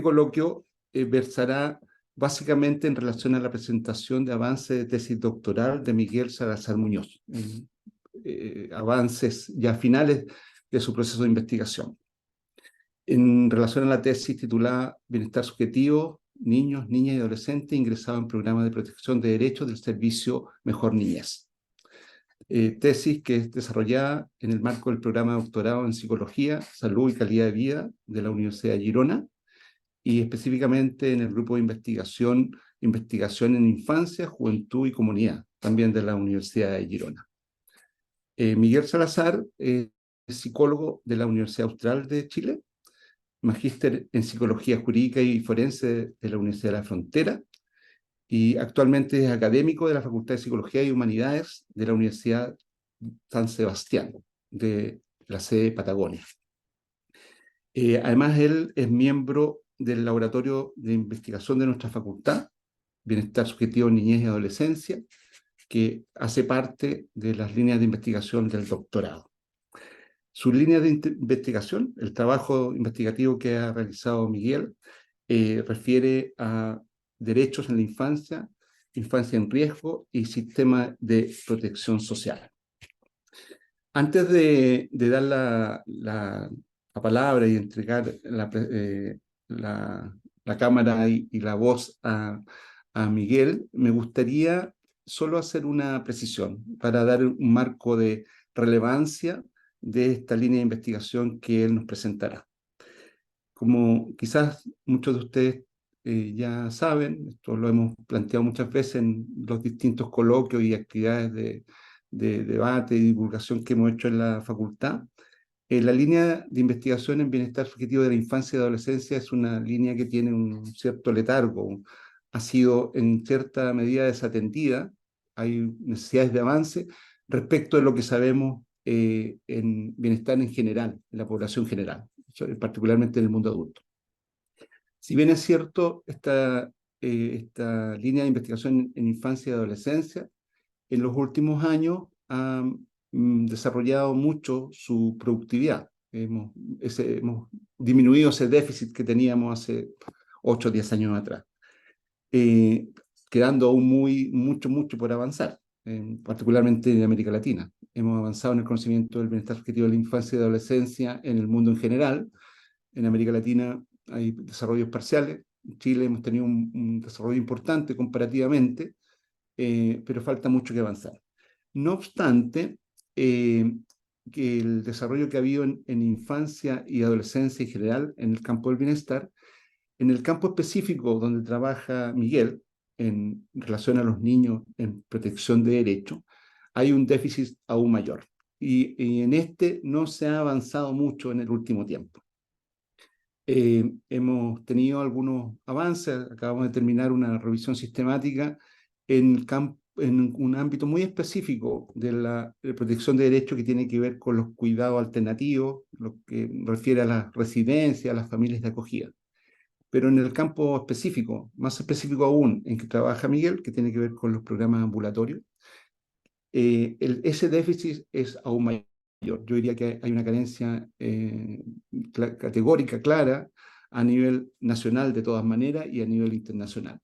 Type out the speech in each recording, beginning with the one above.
coloquio versará básicamente en relación a la presentación de avances de tesis doctoral de Miguel Salazar Muñoz, avances ya finales de su proceso de investigación. En relación a la tesis titulada Bienestar Subjetivo, Niños, Niñas y Adolescentes ingresados en programas de protección de derechos del servicio Mejor Niñez. Tesis que es desarrollada en el marco del programa de doctorado en Psicología, Salud y Calidad de Vida de la Universidad de Girona, y específicamente en el grupo de investigación en Infancia, Juventud y Comunidad, también de la Universidad de Girona. Miguel Salazar es psicólogo de la Universidad Austral de Chile, magíster en Psicología Jurídica y Forense de la Universidad de la Frontera, y actualmente es académico de la Facultad de Psicología y Humanidades de la Universidad San Sebastián, de la sede Patagonia. Además, él es miembro del Laboratorio de Investigación de nuestra facultad, Bienestar Subjetivo, Niñez y Adolescencia, que hace parte de las líneas de investigación del doctorado. Sus líneas de investigación, el trabajo investigativo que ha realizado Miguel, refiere a derechos en la infancia, infancia en riesgo y sistema de protección social. Antes de dar la palabra y entregar la cámara y la voz a Miguel, me gustaría solo hacer una precisión para dar un marco de relevancia de esta línea de investigación que él nos presentará. Como quizás muchos de ustedes ya saben, esto lo hemos planteado muchas veces en los distintos coloquios y actividades de debate y divulgación que hemos hecho en la facultad, la línea de investigación en bienestar subjetivo de la infancia y adolescencia es una línea que tiene un cierto letargo, ha sido en cierta medida desatendida, hay necesidades de avance respecto de lo que sabemos en bienestar en general, en la población general, particularmente en el mundo adulto. Si bien es cierto, esta línea de investigación en infancia y adolescencia, en los últimos años ha desarrollado mucho su productividad. Hemos disminuido ese déficit que teníamos hace 8 o 10 años atrás, quedando aún mucho por avanzar, particularmente en América Latina. Hemos avanzado en el conocimiento del bienestar subjetivo de la infancia y adolescencia en el mundo en general. En América Latina hay desarrollos parciales. En Chile hemos tenido un desarrollo importante comparativamente, pero falta mucho que avanzar. No obstante, que el desarrollo que ha habido en infancia y adolescencia en general en el campo del bienestar, en el campo específico donde trabaja Miguel, en relación a los niños en protección de derechos, hay un déficit aún mayor. Y en este no se ha avanzado mucho en el último tiempo. Hemos tenido algunos avances, acabamos de terminar una revisión sistemática en un ámbito muy específico de la protección de derechos que tiene que ver con los cuidados alternativos, lo que refiere a las residencias, a las familias de acogida. Pero en el campo específico, más específico aún, en que trabaja Miguel, que tiene que ver con los programas ambulatorios, ese déficit es aún mayor. Yo diría que hay una carencia categórica, clara, a nivel nacional de todas maneras y a nivel internacional.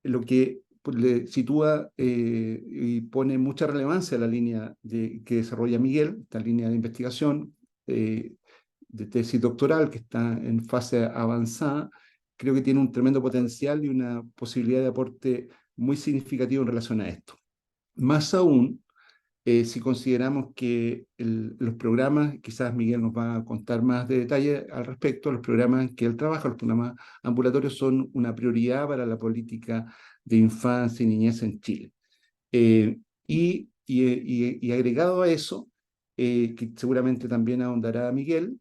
Lo que le sitúa y pone mucha relevancia a la línea que desarrolla Miguel, esta línea de investigación de tesis doctoral que está en fase avanzada. Creo que tiene un tremendo potencial y una posibilidad de aporte muy significativo en relación a esto. Más aún, si consideramos que los programas, quizás Miguel nos va a contar más de detalle al respecto, los programas que él trabaja, los programas ambulatorios son una prioridad para la política de infancia y niñez en Chile. Y agregado a eso, que seguramente también ahondará Miguel,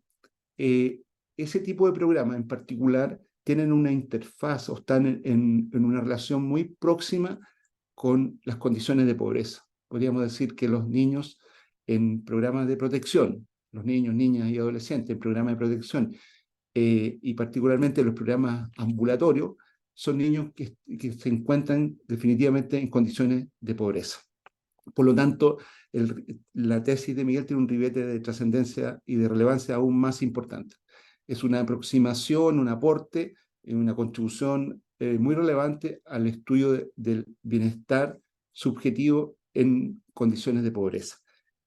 ese tipo de programas en particular tienen una interfaz o están en una relación muy próxima con las condiciones de pobreza. Podríamos decir que los niños en programas de protección, los niños, niñas y adolescentes en programas de protección, y particularmente los programas ambulatorios, son niños que se encuentran definitivamente en condiciones de pobreza. Por lo tanto, la tesis de Miguel tiene un ribete de trascendencia y de relevancia aún más importante. Es una aproximación, un aporte, una contribución muy relevante al estudio del bienestar subjetivo en condiciones de pobreza.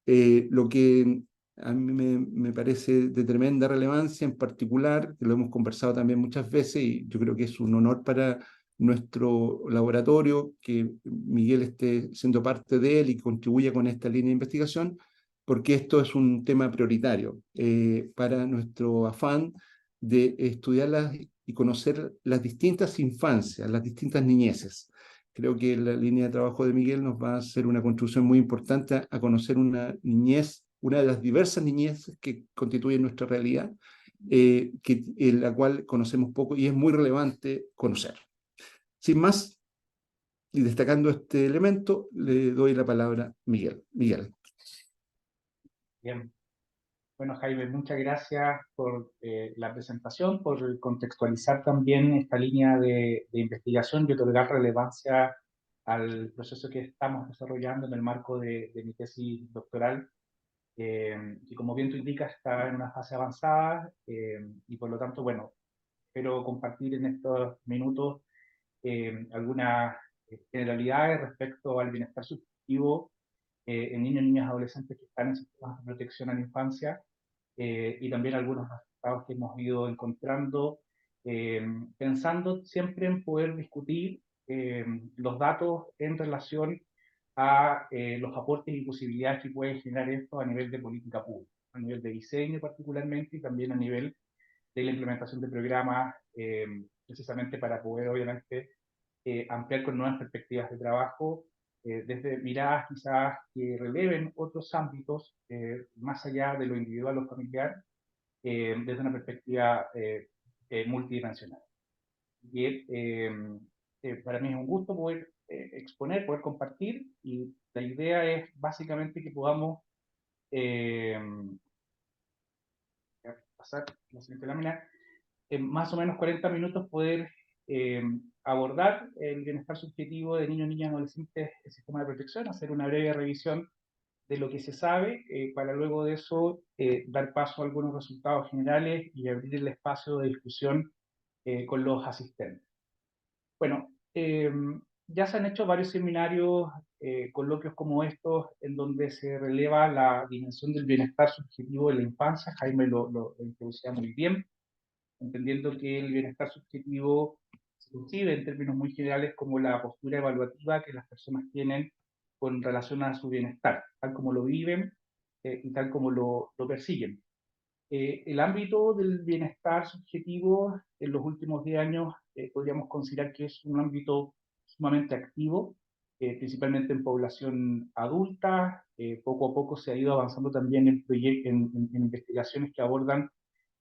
Lo que a mí me parece de tremenda relevancia en particular, que lo hemos conversado también muchas veces, y yo creo que es un honor para nuestro laboratorio que Miguel esté siendo parte de él y contribuya con esta línea de investigación, porque esto es un tema prioritario para nuestro afán de estudiar y conocer las distintas infancias, las distintas niñeces. Creo que la línea de trabajo de Miguel nos va a hacer una contribución muy importante a conocer una niñez, una de las diversas niñeces que constituyen nuestra realidad, en la cual conocemos poco y es muy relevante conocer. Sin más, y destacando este elemento, le doy la palabra a Miguel. Miguel. Bien. Bueno, Jaime, muchas gracias por la presentación, por contextualizar también esta línea de investigación y otorgar relevancia al proceso que estamos desarrollando en el marco de mi tesis doctoral, y como bien tú indicas, está en una fase avanzada, y por lo tanto, bueno, espero compartir en estos minutos algunas generalidades respecto al bienestar subjetivo en niños, niñas, adolescentes que están en sistemas de protección a la infancia, y también algunos resultados que hemos ido encontrando, pensando siempre en poder discutir los datos en relación a los aportes y posibilidades que puede generar esto a nivel de política pública, a nivel de diseño particularmente, y también a nivel de la implementación de programas, precisamente para poder, obviamente, ampliar con nuevas perspectivas de trabajo, desde miradas quizás que releven otros ámbitos, más allá de lo individual o familiar, desde una perspectiva multidimensional. Y para mí es un gusto poder exponer, poder compartir, y la idea es básicamente que podamos eh, pasar la siguiente lámina, en más o menos 40 minutos poder eh, abordar el bienestar subjetivo de niños, niñas, adolescentes, el sistema de protección, hacer una breve revisión de lo que se sabe, para luego de eso dar paso a algunos resultados generales y abrir el espacio de discusión con los asistentes. Bueno, ya se han hecho varios seminarios, coloquios como estos, en donde se releva la dimensión del bienestar subjetivo de la infancia. Jaime lo introducía muy bien, entendiendo que el bienestar subjetivo se concibe en términos muy generales como la postura evaluativa que las personas tienen con relación a su bienestar, tal como lo viven y tal como lo persiguen. El ámbito del bienestar subjetivo en los últimos 10 años podríamos considerar que es un ámbito sumamente activo, principalmente en población adulta. Poco a poco se ha ido avanzando también en investigaciones que abordan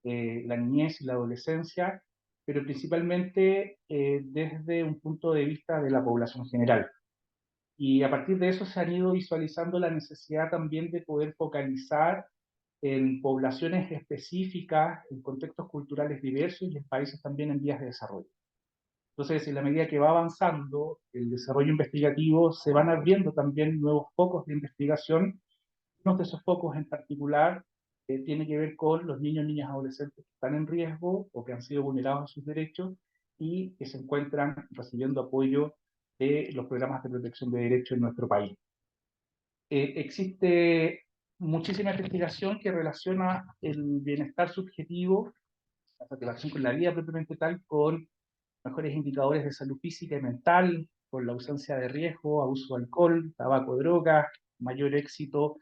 la niñez y la adolescencia, pero principalmente desde un punto de vista de la población general. Y a partir de eso se han ido visualizando la necesidad también de poder focalizar en poblaciones específicas, en contextos culturales diversos y en países también en vías de desarrollo. Entonces, en la medida que va avanzando el desarrollo investigativo, se van abriendo también nuevos focos de investigación. Uno de esos focos en particular tiene que ver con los niños, niñas, adolescentes que están en riesgo o que han sido vulnerados en sus derechos y que se encuentran recibiendo apoyo de los programas de protección de derechos en nuestro país. Existe muchísima investigación que relaciona el bienestar subjetivo, la satisfacción con la vida propiamente tal, con mejores indicadores de salud física y mental, con la ausencia de riesgo, abuso de alcohol, tabaco, drogas, mayor éxito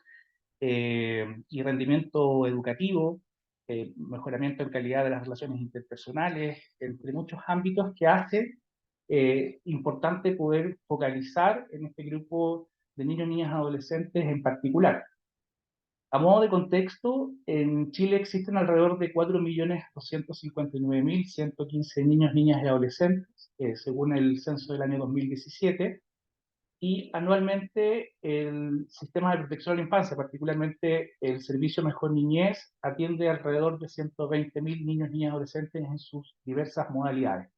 y rendimiento educativo, mejoramiento en calidad de las relaciones interpersonales, entre muchos ámbitos que hace importante poder focalizar en este grupo de niños, niñas, adolescentes en particular. A modo de contexto, en Chile existen alrededor de 4.259.115 niños, niñas y adolescentes, según el censo del año 2017, y anualmente el sistema de protección a la infancia, particularmente el Servicio Mejor Niñez, atiende alrededor de 120.000 niños, niñas y adolescentes en sus diversas modalidades.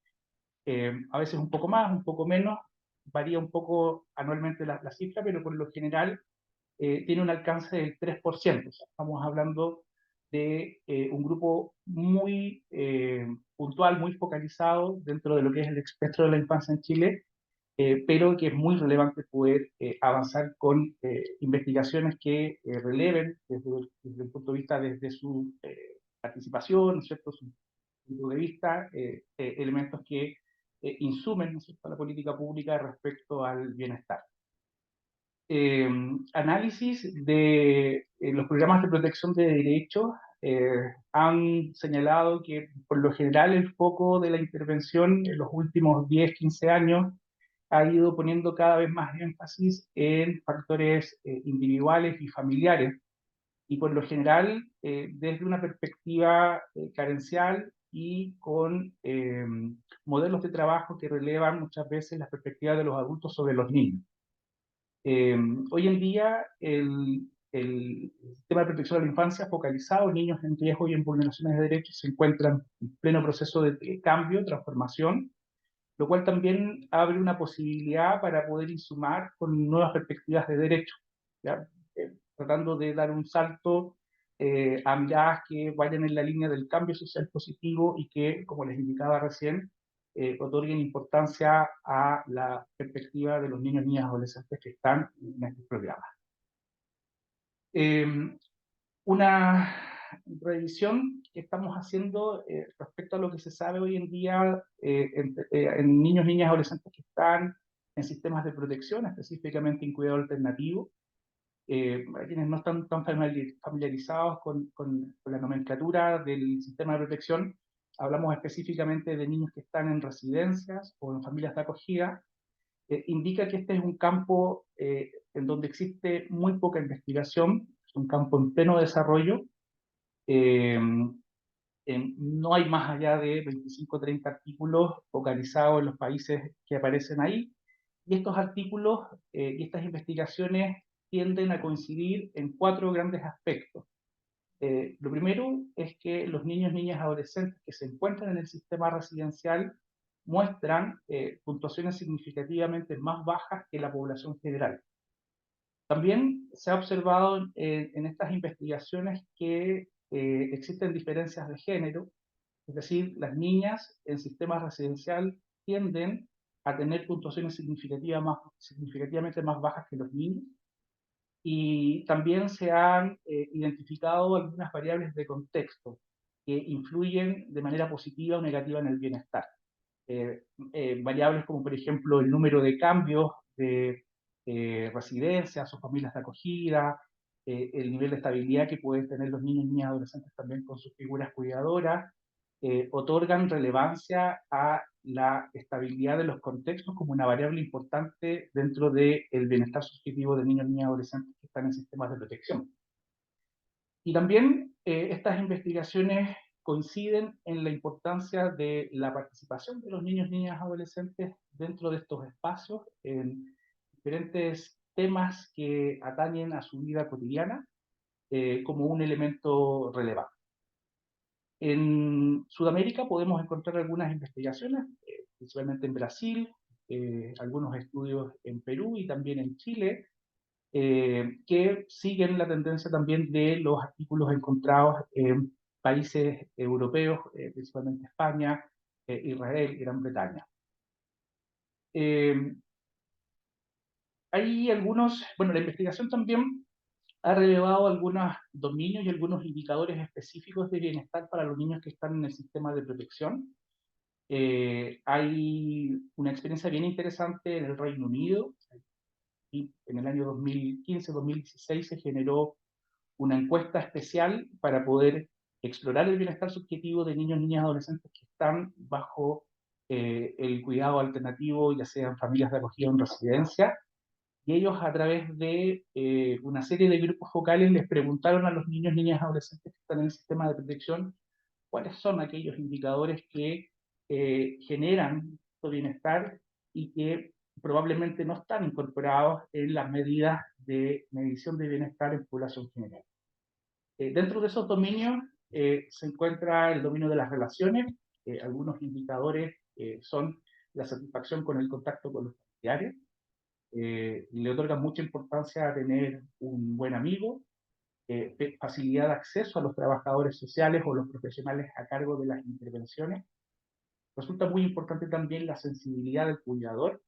A veces un poco más, un poco menos, varía un poco anualmente la cifra, pero por lo general tiene un alcance del 3%. O sea, estamos hablando de un grupo muy puntual, muy focalizado dentro de lo que es el espectro de la infancia en Chile, pero que es muy relevante poder avanzar con investigaciones que releven desde el punto de vista desde su participación, ¿no es cierto?, su punto de vista, elementos que insumen, ¿no es cierto?, a la política pública respecto al bienestar. Análisis de los programas de protección de derechos han señalado que por lo general el foco de la intervención en los últimos 10, 15 años ha ido poniendo cada vez más énfasis en factores individuales y familiares, y por lo general desde una perspectiva carencial y con modelos de trabajo que relevan muchas veces las perspectivas de los adultos sobre los niños. Hoy en día el sistema de protección de la infancia focalizado en niños en riesgo y en vulneraciones de derechos se encuentra en pleno proceso de cambio, transformación, lo cual también abre una posibilidad para poder insumar con nuevas perspectivas de derecho, ¿ya? Tratando de dar un salto a miradas que vayan en la línea del cambio social positivo y que, como les indicaba recién, otorguen importancia a la perspectiva de los niños, niñas, adolescentes que están en estos programas. Una revisión que estamos haciendo respecto a lo que se sabe hoy en día en niños, niñas, adolescentes que están en sistemas de protección, específicamente en cuidado alternativo. Para quienes no están tan familiarizados con la nomenclatura del sistema de protección, hablamos específicamente de niños que están en residencias o en familias de acogida. Indica que este es un campo en donde existe muy poca investigación, es un campo en pleno desarrollo. Eh, no hay más allá de 25 o 30 artículos focalizados en los países que aparecen ahí, y estos artículos y estas investigaciones tienden a coincidir en 4 grandes aspectos. Lo primero es que los niños, niñas, adolescentes que se encuentran en el sistema residencial muestran puntuaciones significativamente más bajas que la población general. También se ha observado en estas investigaciones que existen diferencias de género, es decir, las niñas en sistema residencial tienden a tener puntuaciones significativamente más bajas que los niños, y también se han identificado algunas variables de contexto que influyen de manera positiva o negativa en el bienestar. Variables como, por ejemplo, el número de cambios de residencias o familias de acogida, el nivel de estabilidad que pueden tener los niños, niñas, adolescentes también con sus figuras cuidadoras, otorgan relevancia a la estabilidad de los contextos como una variable importante dentro del bienestar subjetivo de niños, niñas, adolescentes que están en sistemas de protección. Y también estas investigaciones coinciden en la importancia de la participación de los niños, niñas, adolescentes dentro de estos espacios en diferentes temas que atañen a su vida cotidiana como un elemento relevante. En Sudamérica podemos encontrar algunas investigaciones, principalmente en Brasil, algunos estudios en Perú y también en Chile, que siguen la tendencia también de los artículos encontrados en países europeos, principalmente España, Israel, Gran Bretaña. Hay algunos, bueno, la investigación también ha relevado algunos dominios y algunos indicadores específicos de bienestar para los niños que están en el sistema de protección. Hay una experiencia bien interesante en el Reino Unido, y en el año 2015-2016 se generó una encuesta especial para poder explorar el bienestar subjetivo de niños, niñas, adolescentes que están bajo el cuidado alternativo, ya sean familias de acogida o en residencia, y ellos a través de una serie de grupos focales les preguntaron a los niños, niñas, adolescentes que están en el sistema de protección cuáles son aquellos indicadores que generan su bienestar y que probablemente no están incorporados en las medidas de medición de bienestar en población general. Dentro de esos dominios se encuentra el dominio de las relaciones. Algunos indicadores son la satisfacción con el contacto con los familiares, le otorgan mucha importancia a tener un buen amigo, facilidad de acceso a los trabajadores sociales o los profesionales a cargo de las intervenciones. Resulta muy importante también la sensibilidad del cuidador,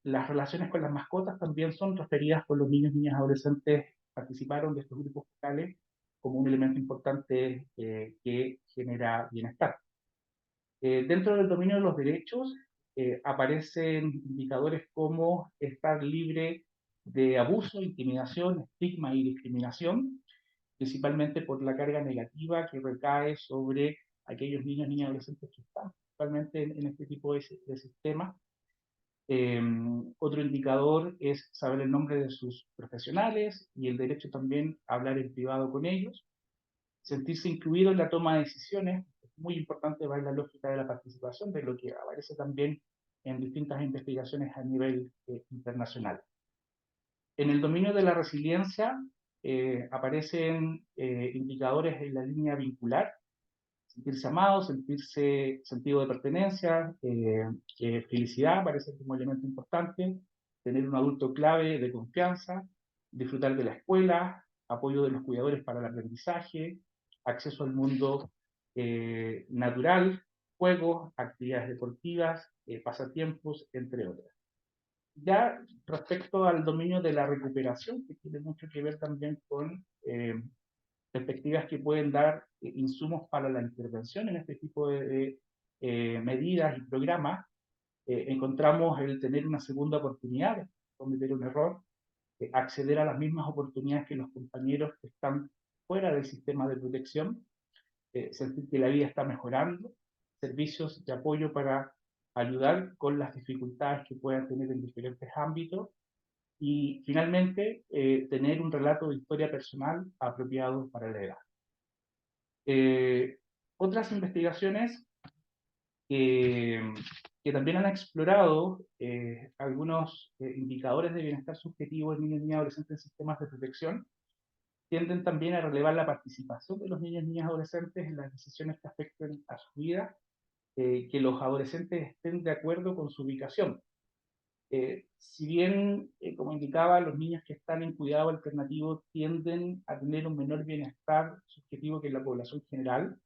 las relaciones con las mascotas también son referidas por los niños, niñas, adolescentes participaron de estos grupos focales como un elemento importante que genera bienestar. Dentro del dominio de los derechos aparecen indicadores como estar libre de abuso, intimidación, estigma y discriminación, principalmente por la carga negativa que recae sobre aquellos niños, niñas y adolescentes que están actualmente en este tipo de sistemas. Otro indicador es saber el nombre de sus profesionales y el derecho también a hablar en privado con ellos. Sentirse incluido en la toma de decisiones, es muy importante ver la lógica de la participación, de lo que aparece también en distintas investigaciones a nivel internacional. En el dominio de la resiliencia aparecen indicadores en la línea vincular, sentirse amado, sentirse sentido de pertenencia, felicidad parece como elemento importante, tener un adulto clave de confianza, disfrutar de la escuela, apoyo de los cuidadores para el aprendizaje, acceso al mundo natural, juegos, actividades deportivas, pasatiempos, entre otras. Ya respecto al dominio de la recuperación, que tiene mucho que ver también con perspectivas que pueden dar insumos para la intervención en este tipo de medidas y programas, encontramos el tener una segunda oportunidad de cometer un error, acceder a las mismas oportunidades que los compañeros que están fuera del sistema de protección, sentir que la vida está mejorando, servicios de apoyo para ayudar con las dificultades que puedan tener en diferentes ámbitos y finalmente tener un relato de historia personal apropiado para la edad. Otras investigaciones que también han explorado algunos indicadores de bienestar subjetivo en niños, niñas y adolescentes en sistemas de protección tienden también a relevar la participación de los niños, niñas y adolescentes en las decisiones que afecten a su vida, que los adolescentes estén de acuerdo con su ubicación. Si bien, como indicaba, los niños que están en cuidado alternativo tienden a tener un menor bienestar subjetivo que la población general,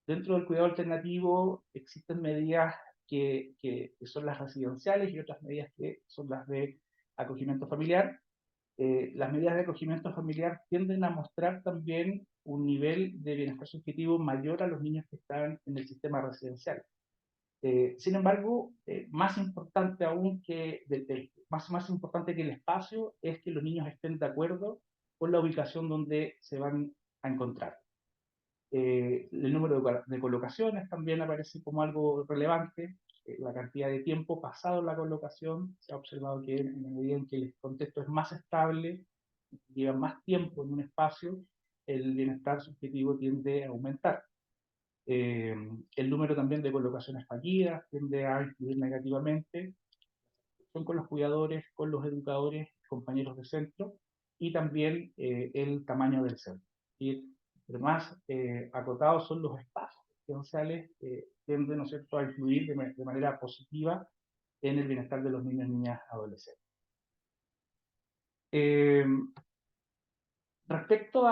dentro del cuidado alternativo existen medidas que son las residenciales y otras medidas que son las de acogimiento familiar. Las medidas de acogimiento familiar tienden a mostrar también un nivel de bienestar subjetivo mayor a los niños que están en el sistema residencial. Sin embargo, más importante aún más importante que el espacio es que los niños estén de acuerdo con la ubicación donde se van a encontrar. El número de colocaciones también aparece como algo relevante. La cantidad de tiempo pasado en la colocación, se ha observado que en la medida en que el contexto es más estable, llevan más tiempo en un espacio, el bienestar subjetivo tiende a aumentar. El número también de colocaciones fallidas tiende a influir negativamente, son con los cuidadores, con los educadores, compañeros de centro, y también el tamaño del centro. Y entre más acotados son los espacios residenciales, tienden, ¿no es cierto?, a influir de manera positiva en el bienestar de los niños, niñas, adolescentes. Respecto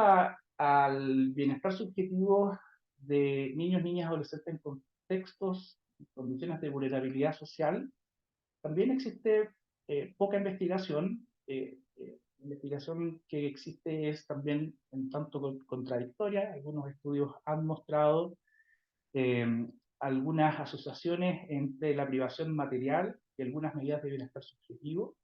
al bienestar subjetivo de niños, niñas, adolescentes en contextos y condiciones de vulnerabilidad social, también existe poca investigación. La investigación que existe es también en tanto contradictoria. Algunos estudios han mostrado eh, algunas asociaciones entre la privación material y algunas medidas de bienestar subjetivo,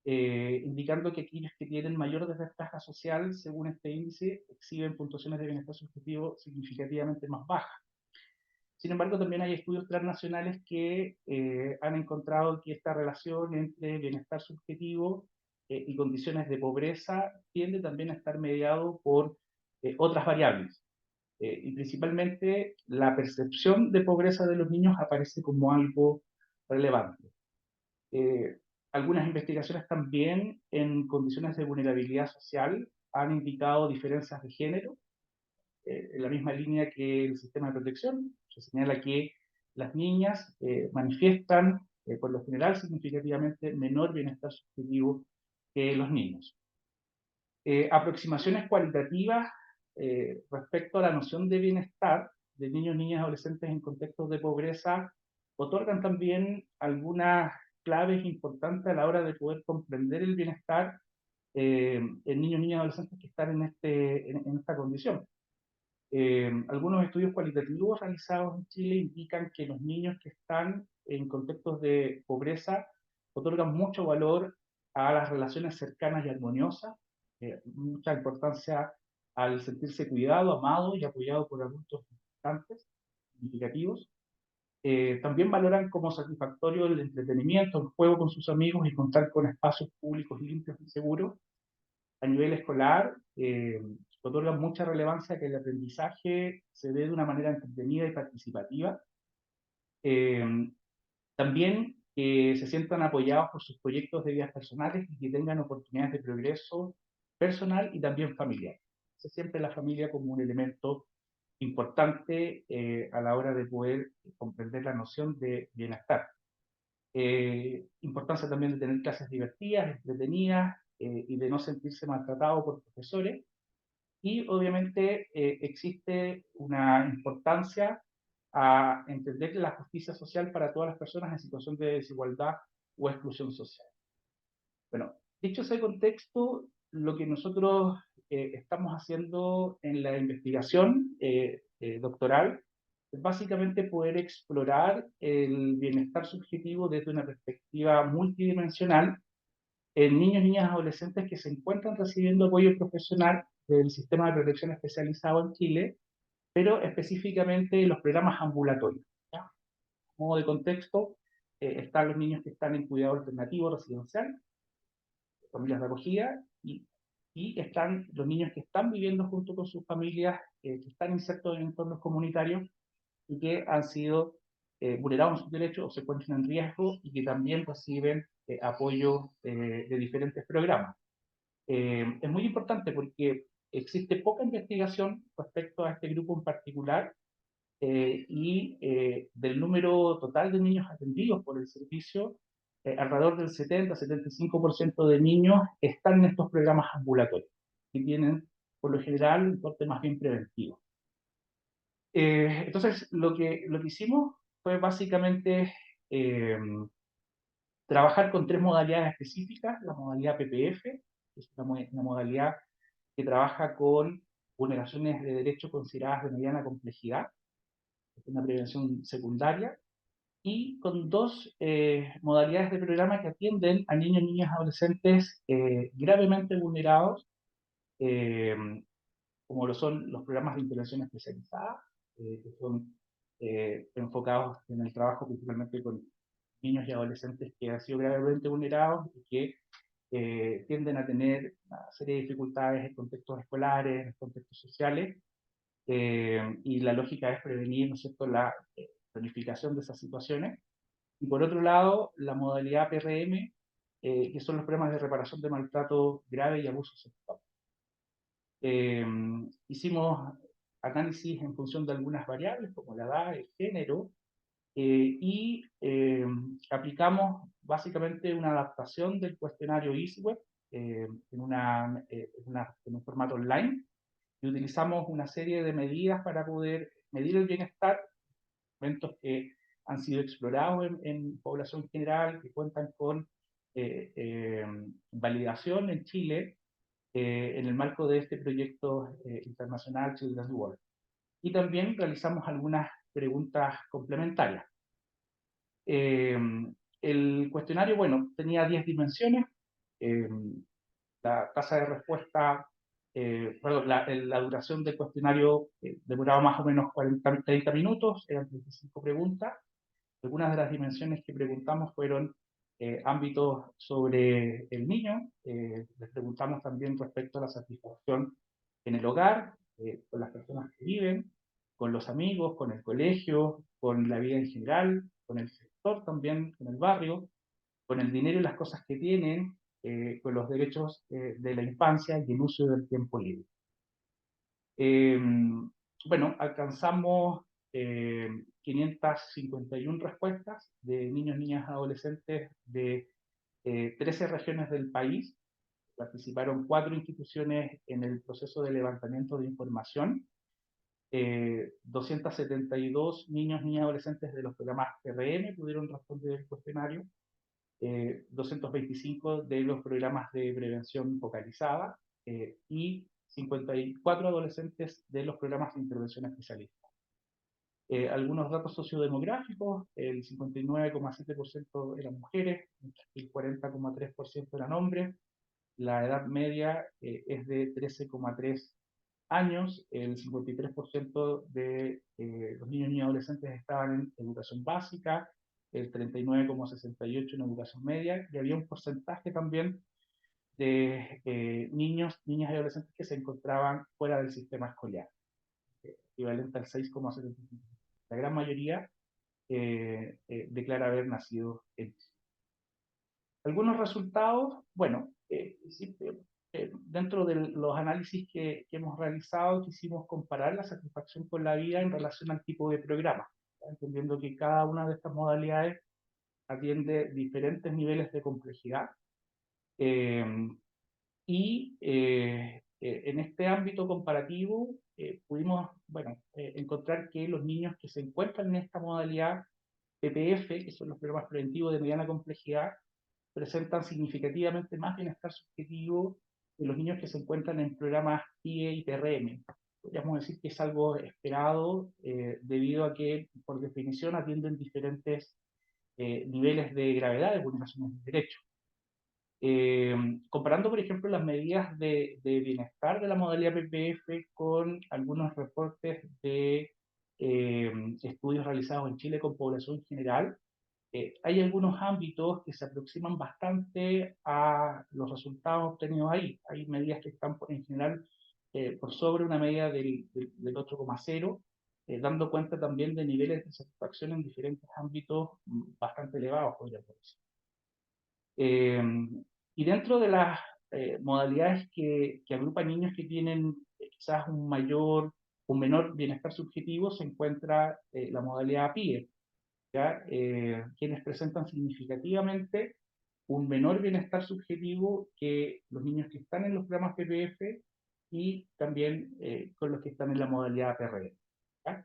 indicando que aquellos que tienen mayor desventaja social, según este índice, exhiben puntuaciones de bienestar subjetivo significativamente más bajas. Sin embargo, también hay estudios transnacionales que han encontrado que esta relación entre bienestar subjetivo y condiciones de pobreza tiende también a estar mediado por otras variables. Y principalmente la percepción de pobreza de los niños aparece como algo relevante. Algunas investigaciones también en condiciones de vulnerabilidad social han indicado diferencias de género, en la misma línea que el sistema de protección. Se señala que las niñas manifiestan por lo general significativamente menor bienestar subjetivo que los niños. Aproximaciones cualitativas respecto a la noción de bienestar de niños, niñas y adolescentes en contextos de pobreza otorgan también algunas claves importantes a la hora de poder comprender el bienestar en niños, niñas y adolescentes que están en esta condición. Algunos estudios cualitativos realizados en Chile indican que los niños que están en contextos de pobreza otorgan mucho valor a las relaciones cercanas y armoniosas, mucha importancia al sentirse cuidado, amado y apoyado por adultos importantes, significativos. También valoran como satisfactorio el entretenimiento, el juego con sus amigos y contar con espacios públicos limpios y seguros. A nivel escolar, otorgan mucha relevancia a que el aprendizaje se dé de una manera entretenida y participativa. Eh, También que se sientan apoyados por sus proyectos de vidas personales y que tengan oportunidades de progreso personal y también familiar. Siempre la familia como un elemento importante a la hora de poder comprender la noción de bienestar. Importancia también de tener clases divertidas, entretenidas y de no sentirse maltratado por profesores. Y obviamente existe una importancia a entender la justicia social para todas las personas en situación de desigualdad o exclusión social. Bueno, dicho ese contexto, lo que nosotros estamos haciendo en la investigación doctoral es básicamente poder explorar el bienestar subjetivo desde una perspectiva multidimensional en niños, niñas y adolescentes que se encuentran recibiendo apoyo profesional del sistema de protección especializado en Chile, pero específicamente los programas ambulatorios. ¿Ya? Modo de contexto, están los niños que están en cuidado alternativo residencial, familias de acogida, y están los niños que están viviendo junto con sus familias, que están insertos en entornos comunitarios y que han sido vulnerados en sus derechos o se encuentran en riesgo y que también reciben apoyo de diferentes programas. Es muy importante porque existe poca investigación respecto a este grupo en particular y del número total de niños atendidos por el servicio, alrededor del 70-75% de niños están en estos programas ambulatorios y tienen, por lo general, un corte más bien preventivo. Entonces, lo que hicimos fue básicamente trabajar con tres modalidades específicas: la modalidad PPF, que es una modalidad que trabaja con vulneraciones de derechos consideradas de mediana complejidad, es una prevención secundaria, y con dos modalidades de programa que atienden a niños, niñas, adolescentes gravemente vulnerados, eh, como lo son los programas de intervención especializada, que son enfocados en el trabajo principalmente con niños y adolescentes que han sido gravemente vulnerados y que tienden a tener una serie de dificultades en contextos escolares, en contextos sociales, y la lógica es prevenir, ¿no es cierto?, la planificación de esas situaciones. Y por otro lado, la modalidad PRM, que son los programas de reparación de maltrato grave y abuso sexual. Hicimos análisis en función de algunas variables como la edad, el género, y aplicamos básicamente una adaptación del cuestionario EasyWeb en un formato online, y utilizamos una serie de medidas para poder medir el bienestar, elementos que han sido explorados en población general, que cuentan con validación en Chile en el marco de este proyecto internacional Children's World. Y también realizamos algunas preguntas complementarias. Eh, el cuestionario, bueno, tenía 10 dimensiones. Eh, la tasa de respuesta, perdón, la duración del cuestionario demoraba más o menos 30 minutos, eran 35 preguntas. Algunas de las dimensiones que preguntamos fueron ámbitos sobre el niño. Les preguntamos también respecto a la satisfacción en el hogar, con las personas que viven, con los amigos, con el colegio, con la vida en general, con el sector también, con el barrio, con el dinero y las cosas que tienen, con los derechos de la infancia y el uso del tiempo libre. Bueno, alcanzamos 551 respuestas de niños, niñas, adolescentes de 13 regiones del país. Participaron 4 instituciones en el proceso de levantamiento de información. 272 niños, niñas, adolescentes de los programas PRM pudieron responder el cuestionario. 225 de los programas de prevención focalizada y 54 adolescentes de los programas de intervención especialista. Algunos datos sociodemográficos: el 59,7% eran mujeres, el 40,3% eran hombres, la edad media es de 13,3 años, el 53% de los niños y adolescentes estaban en educación básica, el 39,68% en educación media, y había un porcentaje también de niños, niñas y adolescentes que se encontraban fuera del sistema escolar, equivalente al 6,75%. La gran mayoría declara haber nacido en Chile. Algunos resultados, bueno, dentro de los análisis que hemos realizado, quisimos comparar la satisfacción con la vida en relación al tipo de programa, entendiendo que cada una de estas modalidades atiende diferentes niveles de complejidad. En este ámbito comparativo pudimos encontrar que los niños que se encuentran en esta modalidad PPF, que son los programas preventivos de mediana complejidad, presentan significativamente más bienestar subjetivo que los niños que se encuentran en programas PIE y PRM. Podríamos decir que es algo esperado debido a que, por definición, atienden diferentes niveles de gravedad de vulneraciones de derechos. Comparando, por ejemplo, las medidas de bienestar de la modalidad PPF con algunos reportes de estudios realizados en Chile con población general, hay algunos ámbitos que se aproximan bastante a los resultados obtenidos ahí. Hay medidas que están en general por sobre una media del 8,0, dando cuenta también de niveles de satisfacción en diferentes ámbitos bastante elevados, podríamos decir. Y dentro de las modalidades que agrupan niños que tienen quizás un menor bienestar subjetivo, se encuentra la modalidad PIE, ¿ya? Quienes presentan significativamente un menor bienestar subjetivo que los niños que están en los programas PPF y también con los que están en la modalidad PRD, ¿ya?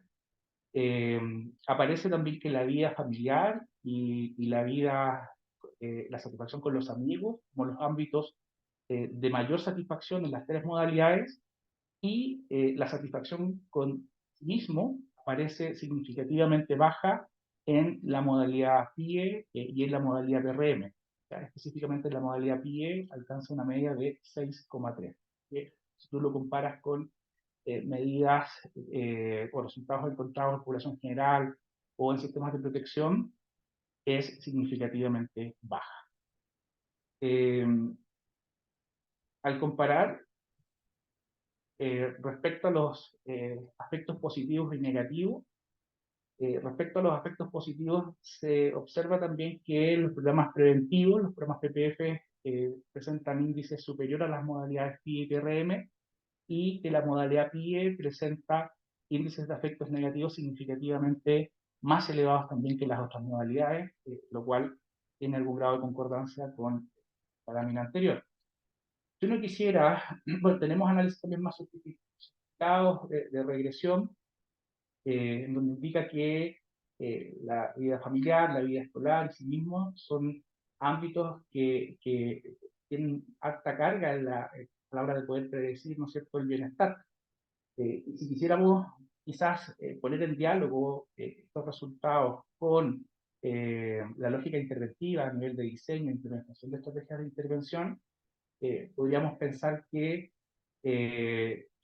Aparece también que la vida familiar y la vida, la satisfacción con los amigos, como los ámbitos de mayor satisfacción en las 3 modalidades, y la satisfacción con sí mismo aparece significativamente baja en la modalidad PIE y en la modalidad PRM. ¿Ya? Específicamente en la modalidad PIE alcanza una media de 6,3. Si tú lo comparas con medidas o resultados encontrados en población general o en sistemas de protección, es significativamente baja. Al comparar respecto a los aspectos positivos y negativos, respecto a los aspectos positivos, se observa también que los programas preventivos, los programas PPF, presentan índices superiores a las modalidades PIE y PRM, y que la modalidad PIE presenta índices de efectos negativos significativamente más elevados también que las otras modalidades, lo cual tiene algún grado de concordancia con la lámina anterior. Si uno quisiera, bueno, tenemos análisis también más sofisticados de regresión, en donde indica que la vida familiar, la vida escolar y sí mismo son ámbitos que tienen alta carga a la hora de poder predecir, ¿no es cierto?, el bienestar. Y si quisiéramos quizás poner en diálogo estos resultados con la lógica interventiva a nivel de diseño e implementación de estrategias de intervención, podríamos pensar que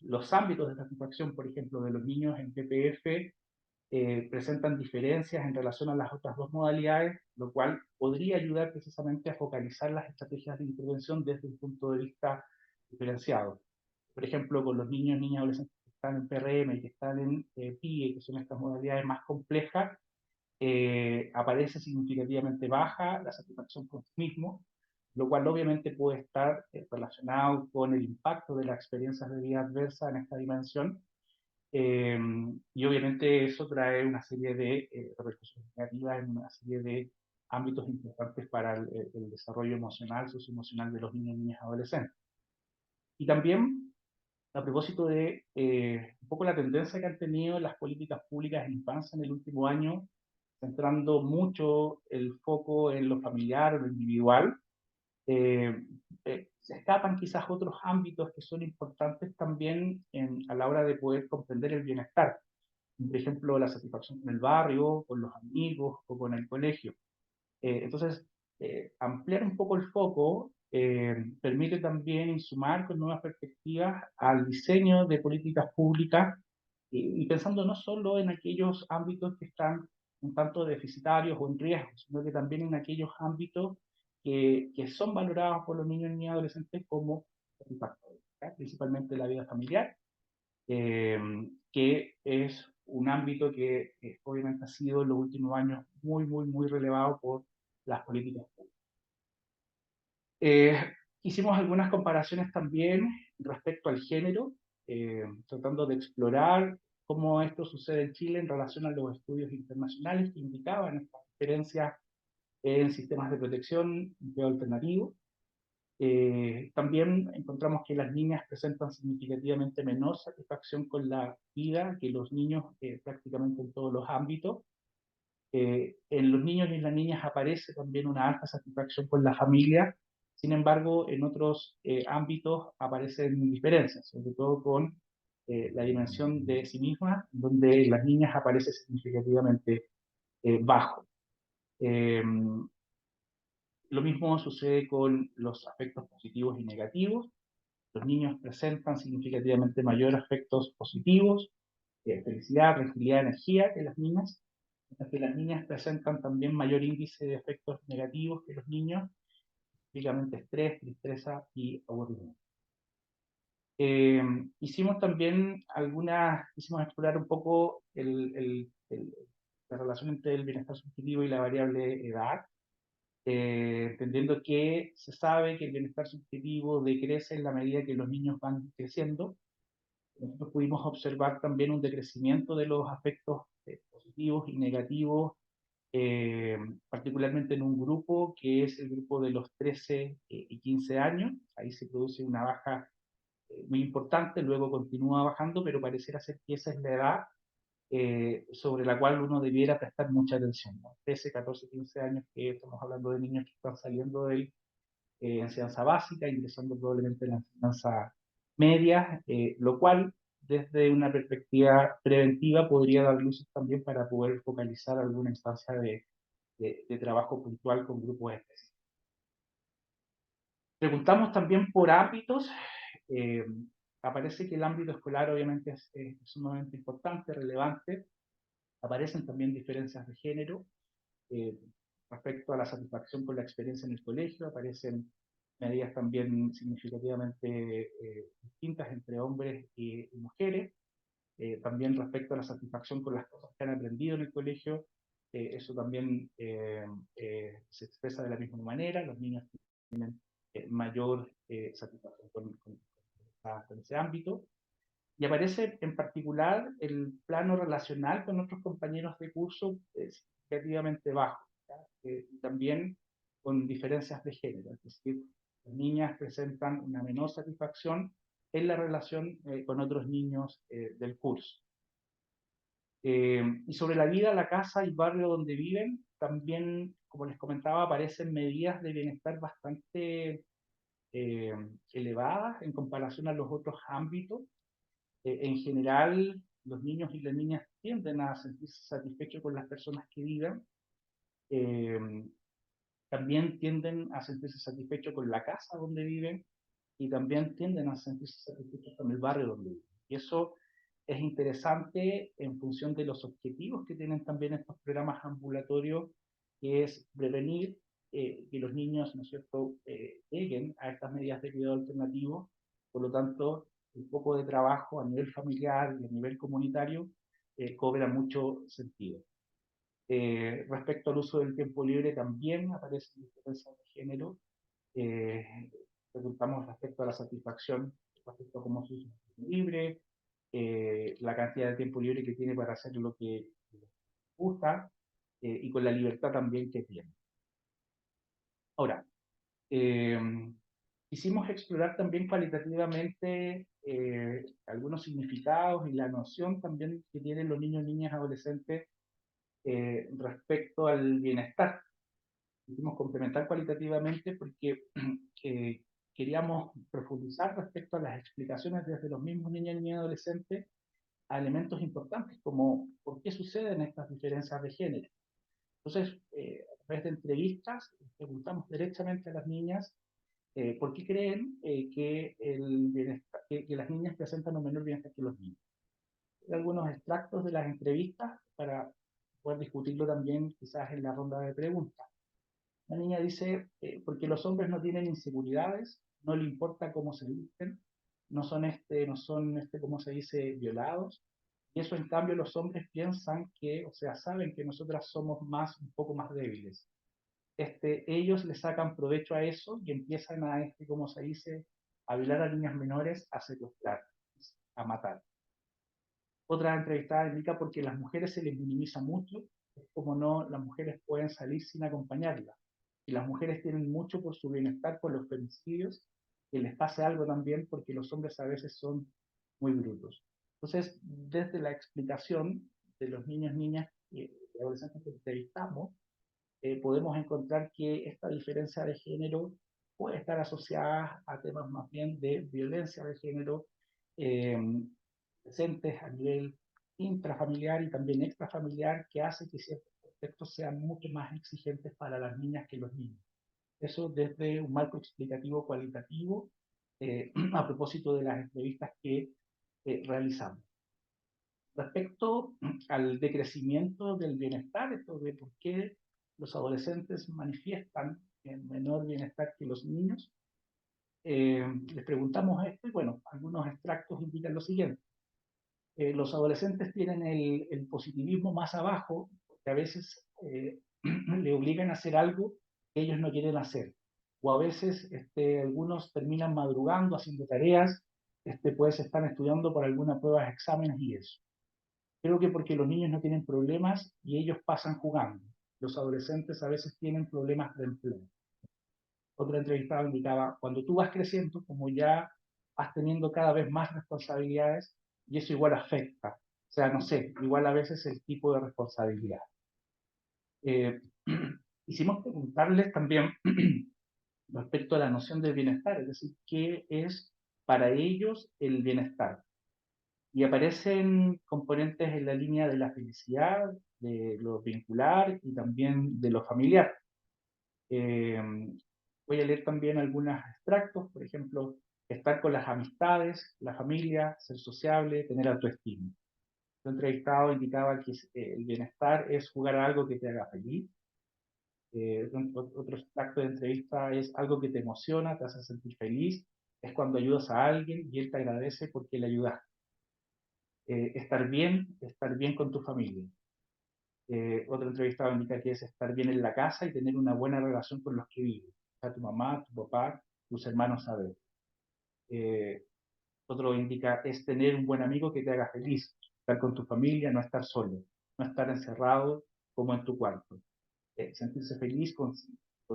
los ámbitos de satisfacción, por ejemplo, de los niños en PPF, presentan diferencias en relación a las otras 2 modalidades, lo cual podría ayudar precisamente a focalizar las estrategias de intervención desde un punto de vista diferenciado. Por ejemplo, con los niños, niñas y adolescentes que están en PRM y que están en PIE, que son estas modalidades más complejas, aparece significativamente baja la satisfacción con sí mismo, lo cual obviamente puede estar relacionado con el impacto de las experiencias de vida adversa en esta dimensión, Y obviamente eso trae una serie de repercusiones negativas en una serie de ámbitos importantes para el desarrollo emocional, socioemocional de los niños, niñas y adolescentes. Y también, a propósito de un poco la tendencia que han tenido las políticas públicas de infancia en el último año, centrando mucho el foco en lo familiar, en lo individual, eh, se escapan quizás otros ámbitos que son importantes también a la hora de poder comprender el bienestar. Por ejemplo, la satisfacción con el barrio, con los amigos o con el colegio. Entonces, ampliar un poco el foco permite también sumar con nuevas perspectivas al diseño de políticas públicas y pensando no solo en aquellos ámbitos que están un tanto deficitarios o en riesgo, sino que también en aquellos ámbitos que son valorados por los niños y adolescentes como satisfactorios, principalmente la vida familiar, eh, que es un ámbito que obviamente ha sido en los últimos años muy, muy, muy relevado por las políticas públicas. Eh, Hicimos algunas comparaciones también respecto al género, tratando de explorar cómo esto sucede en Chile en relación a los estudios internacionales que indicaban estas diferencias en sistemas de protección de alternativo. También encontramos que las niñas presentan significativamente menor satisfacción con la vida que los niños prácticamente en todos los ámbitos. En los niños y en las niñas aparece también una alta satisfacción con la familia, sin embargo, en otros ámbitos aparecen diferencias, sobre todo con la dimensión de sí misma, donde en las niñas aparece significativamente bajo. Eh, lo mismo sucede con los aspectos positivos y negativos. Los niños presentan significativamente mayores aspectos positivos, felicidad, tranquilidad, energía que las niñas, mientras que las niñas presentan también mayor índice de efectos negativos que los niños, típicamente estrés, tristeza y aburrimiento. Eh, Hicimos explorar un poco la relación entre el bienestar subjetivo y la variable edad, entendiendo que se sabe que el bienestar subjetivo decrece en la medida que los niños van creciendo. Nosotros pudimos observar también un decrecimiento de los aspectos positivos y negativos, particularmente en un grupo que es el grupo de los 13 y 15 años. Ahí se produce una baja muy importante, luego continúa bajando, pero pareciera ser que esa es la edad sobre la cual uno debiera prestar mucha atención, ¿no? 13, 14, 15 años, que estamos hablando de niños que están saliendo de enseñanza básica, ingresando probablemente en la enseñanza media, lo cual desde una perspectiva preventiva podría dar luces también para poder focalizar alguna instancia de trabajo puntual con grupos específicos. Preguntamos también por ámbitos. eh, Aparece que el ámbito escolar obviamente es sumamente importante, relevante. Aparecen también diferencias de género eh, respecto a la satisfacción con la experiencia en el colegio. Aparecen medidas también significativamente distintas entre hombres y mujeres. También respecto a la satisfacción con las cosas que han aprendido en el colegio, eso también se expresa de la misma manera. Los niños tienen mayor satisfacción con ese ámbito. Y aparece en particular el plano relacional con otros compañeros de curso significativamente bajo, y también con diferencias de género. Es decir, las niñas presentan una menor satisfacción en la relación con otros niños del curso. Y sobre la vida, la casa y barrio donde viven, también, como les comentaba, aparecen medidas de bienestar bastante eh, elevadas en comparación a los otros ámbitos. En general, los niños y las niñas tienden a sentirse satisfechos con las personas que viven. Eh, También tienden a sentirse satisfechos con la casa donde viven y también tienden a sentirse satisfechos con el barrio donde viven. Y eso es interesante en función de los objetivos que tienen también estos programas ambulatorios, que es prevenir que los niños, ¿no es cierto?, lleguen a estas medidas de cuidado alternativo. Por lo tanto, el poco de trabajo a nivel familiar y a nivel comunitario cobra mucho sentido. Respecto al uso del tiempo libre también aparecen diferencias de género. Eh, Preguntamos respecto a la satisfacción, respecto a cómo se usa el tiempo libre, la cantidad de tiempo libre que tiene para hacer lo que le gusta y con la libertad también que tiene. Ahora, eh, quisimos explorar también cualitativamente algunos significados y la noción también que tienen los niños, niñas, adolescentes respecto al bienestar. Quisimos complementar cualitativamente porque eh, queríamos profundizar respecto a las explicaciones desde los mismos niños, niñas y adolescentes a elementos importantes como por qué suceden estas diferencias de género. Entonces, a través de entrevistas, preguntamos directamente a las niñas por qué creen que las niñas presentan un menor bienestar que los niños. Hay algunos extractos de las entrevistas para poder discutirlo también quizás en la ronda de preguntas. La niña dice, porque los hombres no tienen inseguridades, no le importa cómo se visten, no son, ¿cómo se dice?, violados. Y eso, en cambio, los hombres piensan que, o sea, saben que nosotras somos un poco más débiles. Ellos le sacan provecho a eso y empiezan ¿cómo se dice?, a violar a niñas menores, a secuestrar, a matar. Otra entrevistada indica porque las mujeres se les minimiza mucho, es como no, las mujeres pueden salir sin acompañarlas. Y las mujeres tienen mucho por su bienestar, por los femicidios, que les pase algo también porque los hombres a veces son muy brutos. Entonces, desde la explicación de los niños, niñas y adolescentes que entrevistamos, podemos encontrar que esta diferencia de género puede estar asociada a temas más bien de violencia de género eh, presentes a nivel intrafamiliar y también extrafamiliar, que hace que ciertos aspectos sean mucho más exigentes para las niñas que los niños. Eso desde un marco explicativo cualitativo a propósito de las entrevistas que realizamos. Respecto al decrecimiento del bienestar, esto de por qué los adolescentes manifiestan menor bienestar que los niños, les preguntamos esto y bueno, algunos extractos indican lo siguiente. Los adolescentes tienen el positivismo más abajo, porque a veces le obligan a hacer algo que ellos no quieren hacer. O a veces algunos terminan madrugando, haciendo tareas, pues están estudiando para alguna prueba, exámenes y eso. Creo que porque los niños no tienen problemas y ellos pasan jugando. Los adolescentes a veces tienen problemas de empleo. Otra entrevistada indicaba, cuando tú vas creciendo, como ya vas teniendo cada vez más responsabilidades, y eso igual afecta. O sea, no sé, igual a veces el tipo de responsabilidad. Hicimos preguntarles también respecto a la noción del bienestar, es decir, ¿qué es para ellos el bienestar? Y aparecen componentes en la línea de la felicidad, de lo vincular y también de lo familiar. Eh, Voy a leer también algunos extractos, por ejemplo, estar con las amistades, la familia, ser sociable, tener autoestima. El entrevistado indicaba que el bienestar es jugar a algo que te haga feliz. Otro extracto de entrevista es algo que te emociona, te hace sentir feliz, es cuando ayudas a alguien y él te agradece porque le ayudaste. Estar bien con tu familia. Otro entrevistado indica que es estar bien en la casa y tener una buena relación con los que viven, o sea, tu mamá, tu papá, tus hermanos, saber. Eh, Otro indica es tener un buen amigo que te haga feliz, estar con tu familia, no estar solo, no estar encerrado como en tu cuarto. Sentirse feliz con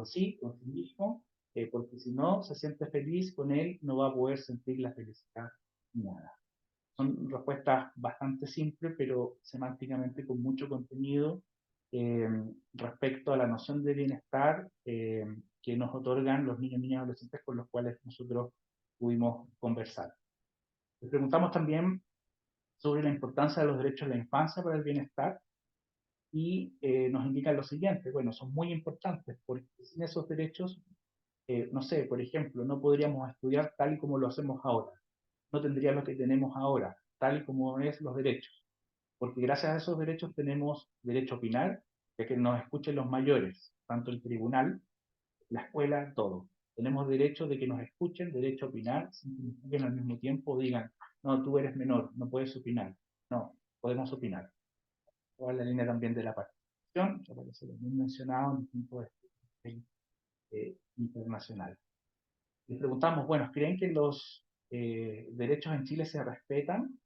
sí mismo, porque si no se siente feliz con él, no va a poder sentir la felicidad ni nada. Son respuestas bastante simples, pero semánticamente con mucho contenido eh, respecto a la noción de bienestar que nos otorgan los niños, niñas y adolescentes con los cuales nosotros pudimos conversar. Les preguntamos también sobre la importancia de los derechos de la infancia para el bienestar y nos indican lo siguiente, bueno, son muy importantes porque sin esos derechos, no sé, por ejemplo, no podríamos estudiar tal y como lo hacemos ahora, no tendría lo que tenemos ahora, tal y como es los derechos, porque gracias a esos derechos tenemos derecho a opinar, de que nos escuchen los mayores, tanto el tribunal, la escuela, todo. Tenemos derecho de que nos escuchen, derecho a opinar, sin que al mismo tiempo digan, no, tú eres menor, no puedes opinar. No, podemos opinar. Toda la línea también de la participación, que aparece también mencionado en distintos internacionales. Les preguntamos, bueno, ¿creen que los derechos en Chile se respetan?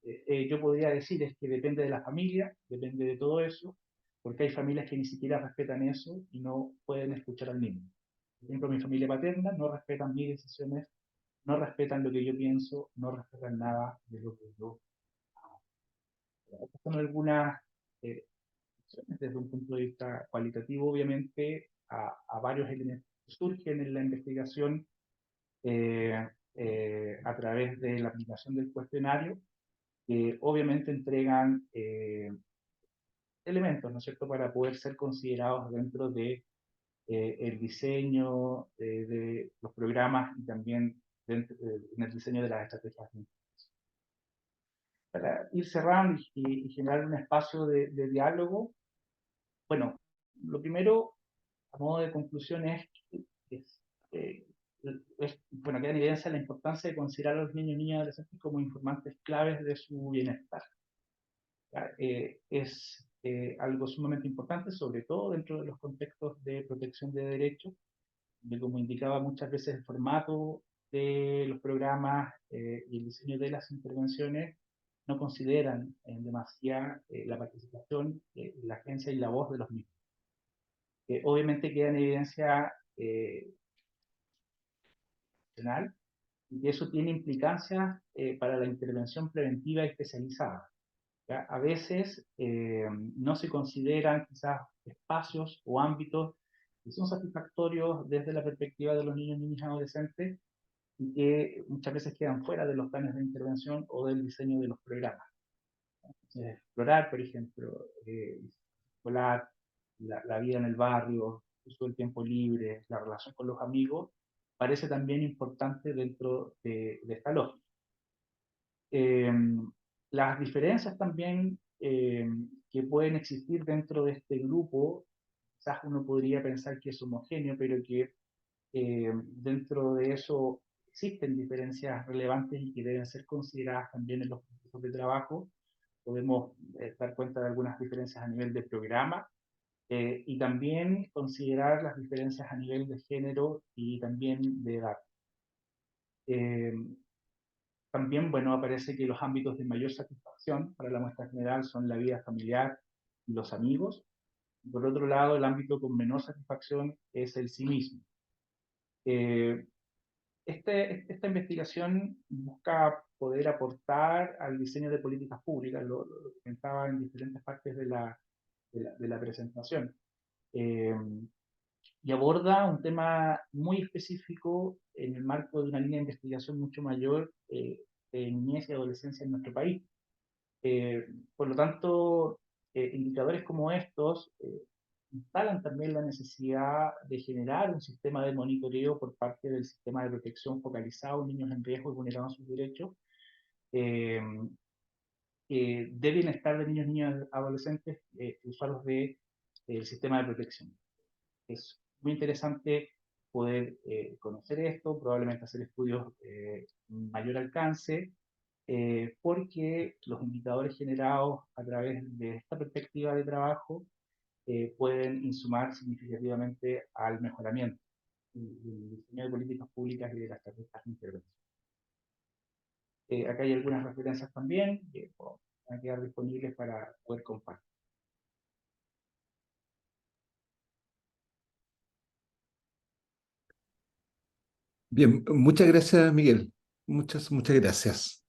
yo podría decir es que depende de la familia, depende de todo eso, porque hay familias que ni siquiera respetan eso y no pueden escuchar al niño. Por ejemplo, mi familia paterna no respetan mis decisiones, no respetan lo que yo pienso, no respetan nada de lo que yo hago. Estas son algunas desde un punto de vista cualitativo, obviamente, a varios elementos que surgen en la investigación a través de la aplicación del cuestionario, que obviamente entregan elementos, ¿no es cierto?, para poder ser considerados dentro de el diseño de los programas y también en el diseño de las estrategias. Para ir cerrando y generar un espacio de diálogo, bueno, lo primero, a modo de conclusión, es, eh, bueno, queda en evidencia la importancia de considerar a los niños y niñas y adolescentes como informantes claves de su bienestar. Es algo sumamente importante, sobre todo dentro de los contextos de protección de derechos, de como indicaba muchas veces el formato de los programas y el diseño de las intervenciones no consideran en demasía la participación, la agencia y la voz de los mismos. Obviamente queda en evidencia y que eso tiene implicancias para la intervención preventiva especializada. ¿Ya? A veces no se consideran quizás espacios o ámbitos que son satisfactorios desde la perspectiva de los niños, niñas y adolescentes y que muchas veces quedan fuera de los planes de intervención o del diseño de los programas. Explorar, por ejemplo, escolar, la vida en el barrio, el uso del tiempo libre, la relación con los amigos, parece también importante dentro de esta lógica. Eh, las diferencias también que pueden existir dentro de este grupo, quizás uno podría pensar que es homogéneo, pero que dentro de eso existen diferencias relevantes y que deben ser consideradas también en los procesos de trabajo. Podemos dar cuenta de algunas diferencias a nivel de programa y también considerar las diferencias a nivel de género y también de edad. Eh, También, bueno, aparece que los ámbitos de mayor satisfacción para la muestra general son la vida familiar y los amigos. Por otro lado, el ámbito con menor satisfacción es el sí mismo. Eh, esta investigación busca poder aportar al diseño de políticas públicas, lo comentaba en diferentes partes de la presentación, eh, y aborda un tema muy específico en el marco de una línea de investigación mucho mayor de niñez y adolescencia en nuestro país. Eh, por lo tanto, indicadores como estos instalan también la necesidad de generar un sistema de monitoreo por parte del sistema de protección focalizado en niños en riesgo y vulnerados sus derechos, eh, de bienestar de niños, niñas, adolescentes, usuarios del sistema de protección. Es muy interesante poder conocer esto, probablemente hacer estudios mayor alcance, porque los indicadores generados a través de esta perspectiva de trabajo pueden insumar significativamente al mejoramiento del diseño de políticas públicas y de las estrategias de intervención. Acá hay algunas referencias también que van a quedar disponibles para poder compartir. Bien, muchas gracias, Miguel. Muchas gracias.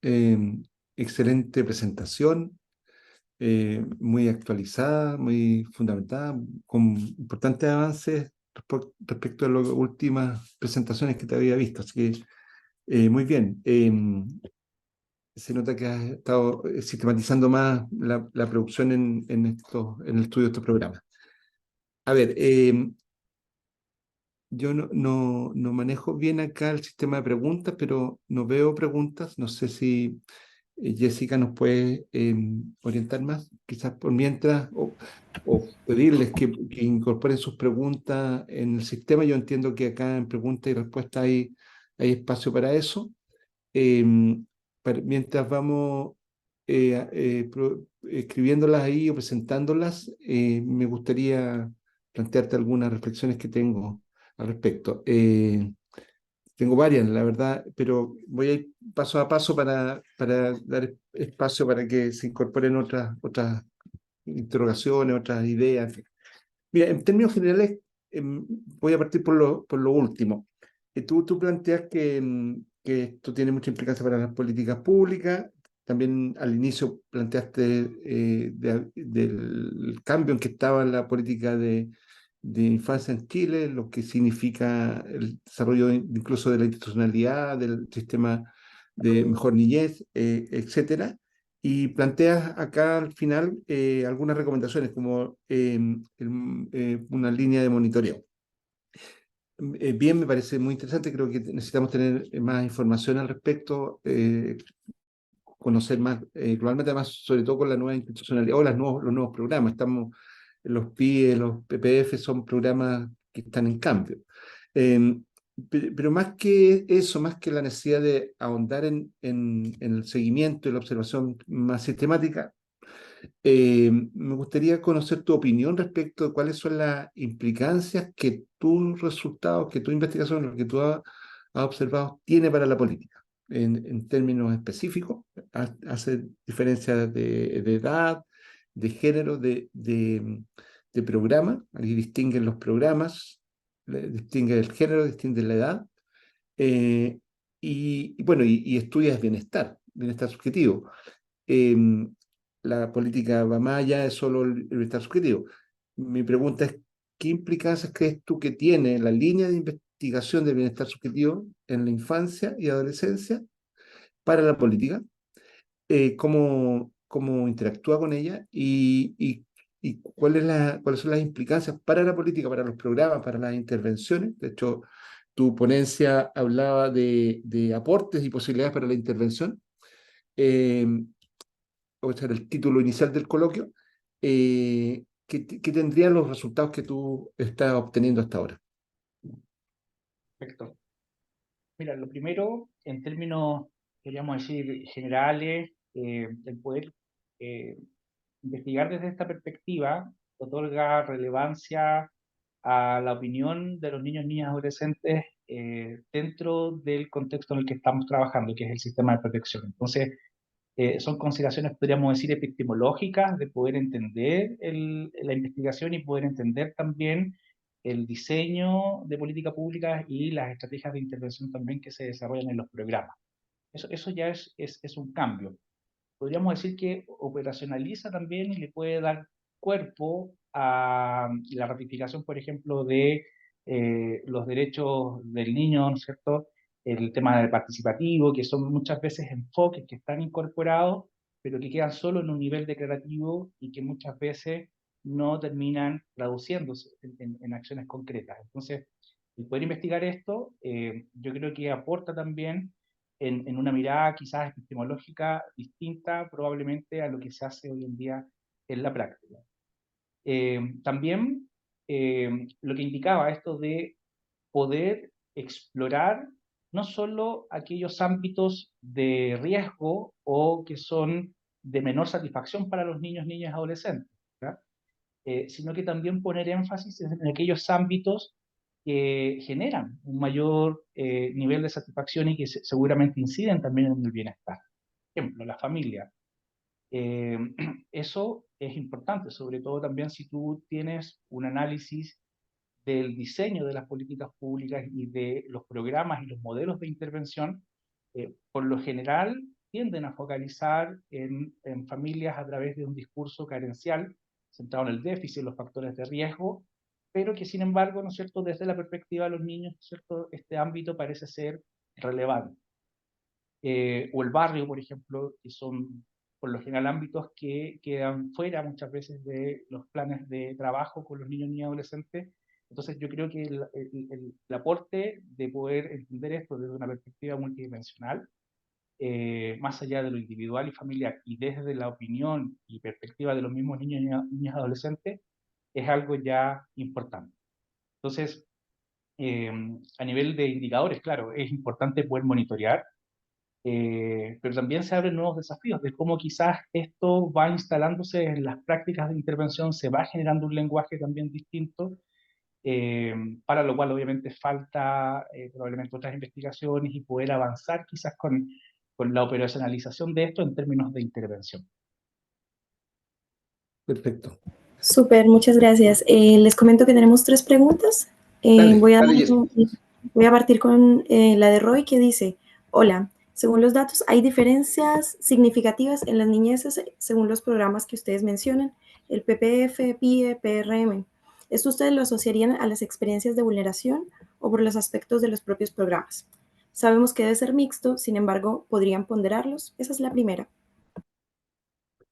Excelente presentación, muy actualizada, muy fundamentada, con importantes avances respecto a las últimas presentaciones que te había visto. Así que, muy bien. Se nota que has estado sistematizando más la producción en el estudio de estos programas. A ver, yo no manejo bien acá el sistema de preguntas, pero no veo preguntas. No sé si Jessica nos puede orientar más, quizás por mientras, o pedirles que incorporen sus preguntas en el sistema. Yo entiendo que acá en preguntas y respuestas hay espacio para eso. Mientras vamos escribiéndolas ahí o presentándolas, me gustaría plantearte algunas reflexiones que tengo al respecto. tengo varias, la verdad, pero voy a ir paso a paso para dar espacio para que se incorporen otras interrogaciones, otras ideas. En fin. Mira, en términos generales, voy a partir por lo último. Tú planteas que esto tiene mucha implicancia para las políticas públicas. También al inicio planteaste del cambio en que estaba la política de infancia en Chile, lo que significa el desarrollo incluso de la institucionalidad, del sistema de mejor niñez, etcétera. Y planteas acá al final algunas recomendaciones como una línea de monitoreo. Bien, me parece muy interesante, creo que necesitamos tener más información al respecto, conocer más, globalmente además, sobre todo con la nueva institucionalidad o los nuevos programas. Los PIE, los PPF son programas que están en cambio. Eh, pero más que eso, más que la necesidad de ahondar en el seguimiento y la observación más sistemática, me gustaría conocer tu opinión respecto de cuáles son las implicancias que tus resultados, que tu investigación, lo que tú has observado, tiene para la política. En términos específicos, hace diferencia de edad, de género, de programa. Ahí distinguen los programas, distingue el género, distingue la edad. eh, bueno, y estudias bienestar, bienestar subjetivo. em, la política va más allá de solo el bienestar subjetivo. Mi pregunta es, ¿qué implicancias crees tú que tiene la línea de investigación del bienestar subjetivo en la infancia y adolescencia para la política? ¿Cómo interactúa con ella? Y cuáles son las implicancias para la política, para los programas, para las intervenciones? De hecho, tu ponencia hablaba de aportes y posibilidades para la intervención. Eh, o ese era el título inicial del coloquio, ¿qué tendrían los resultados que tú estás obteniendo hasta ahora? Perfecto. Mira, lo primero, en términos, podríamos decir, generales, el poder eh, investigar desde esta perspectiva otorga relevancia a la opinión de los niños, niñas, adolescentes dentro del contexto en el que estamos trabajando, que es el sistema de protección. Entonces, son consideraciones, podríamos decir, epistemológicas de poder entender la investigación y poder entender también el diseño de política pública y las estrategias de intervención también que se desarrollan en los programas. Eso ya es un cambio. Podríamos decir que operacionaliza también y le puede dar cuerpo a la ratificación, por ejemplo, de los derechos del niño, ¿no es cierto? El tema del participativo, que son muchas veces enfoques que están incorporados, pero que quedan solo en un nivel declarativo y que muchas veces no terminan traduciéndose en acciones concretas. Entonces, el poder investigar esto, yo creo que aporta también en una mirada quizás epistemológica distinta probablemente a lo que se hace hoy en día en la práctica. También lo que indicaba esto de poder explorar no solo aquellos ámbitos de riesgo o que son de menor satisfacción para los niños, niñas, adolescentes, ¿verdad? Sino que también poner énfasis en aquellos ámbitos que generan un mayor nivel de satisfacción y que seguramente inciden también en el bienestar. Por ejemplo, la familia. Eh, Eso es importante, sobre todo también si tú tienes un análisis del diseño de las políticas públicas y de los programas y los modelos de intervención, por lo general tienden a focalizar en familias a través de un discurso carencial, centrado en el déficit, en los factores de riesgo, pero que sin embargo, ¿no es cierto?, desde la perspectiva de los niños, ¿no es cierto?, este ámbito parece ser relevante. O el barrio, por ejemplo, que son por lo general ámbitos que quedan fuera muchas veces de los planes de trabajo con los niños y adolescentes. Entonces yo creo que el aporte de poder entender esto desde una perspectiva multidimensional, más allá de lo individual y familiar, y desde la opinión y perspectiva de los mismos niños y niñas adolescentes, es algo ya importante. Entonces, a nivel de indicadores, claro, es importante poder monitorear, pero también se abren nuevos desafíos de cómo quizás esto va instalándose en las prácticas de intervención, se va generando un lenguaje también distinto para lo cual obviamente falta probablemente otras investigaciones y poder avanzar quizás con la operacionalización de esto en términos de intervención. Perfecto. Súper, muchas gracias. Les comento que tenemos 3 preguntas. Dale, dale, Jessica. Voy a partir con la de Roy, que dice: hola, según los datos, ¿hay diferencias significativas en las niñeces según los programas que ustedes mencionan? El PPF, PIE, PRM. ¿Esto ustedes lo asociarían a las experiencias de vulneración o por los aspectos de los propios programas? Sabemos que debe ser mixto, sin embargo, ¿podrían ponderarlos? Esa es la primera.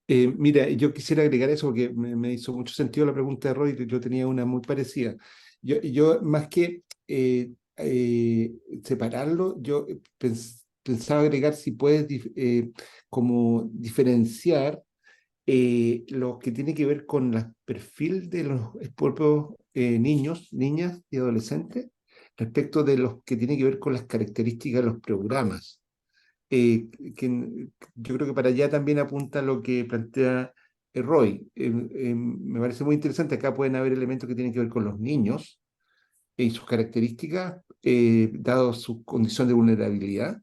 Mira, yo quisiera agregar eso porque me hizo mucho sentido la pregunta de Roy, que yo tenía una muy parecida. Yo más que separarlo, yo pensaba agregar si puedes como diferenciar lo que tiene que ver con el perfil de los propios niños, niñas y adolescentes respecto de los que tiene que ver con las características de los programas. Que yo creo que para allá también apunta lo que plantea Roy. Me parece muy interesante. Acá pueden haber elementos que tienen que ver con los niños y sus características, dado su condición de vulnerabilidad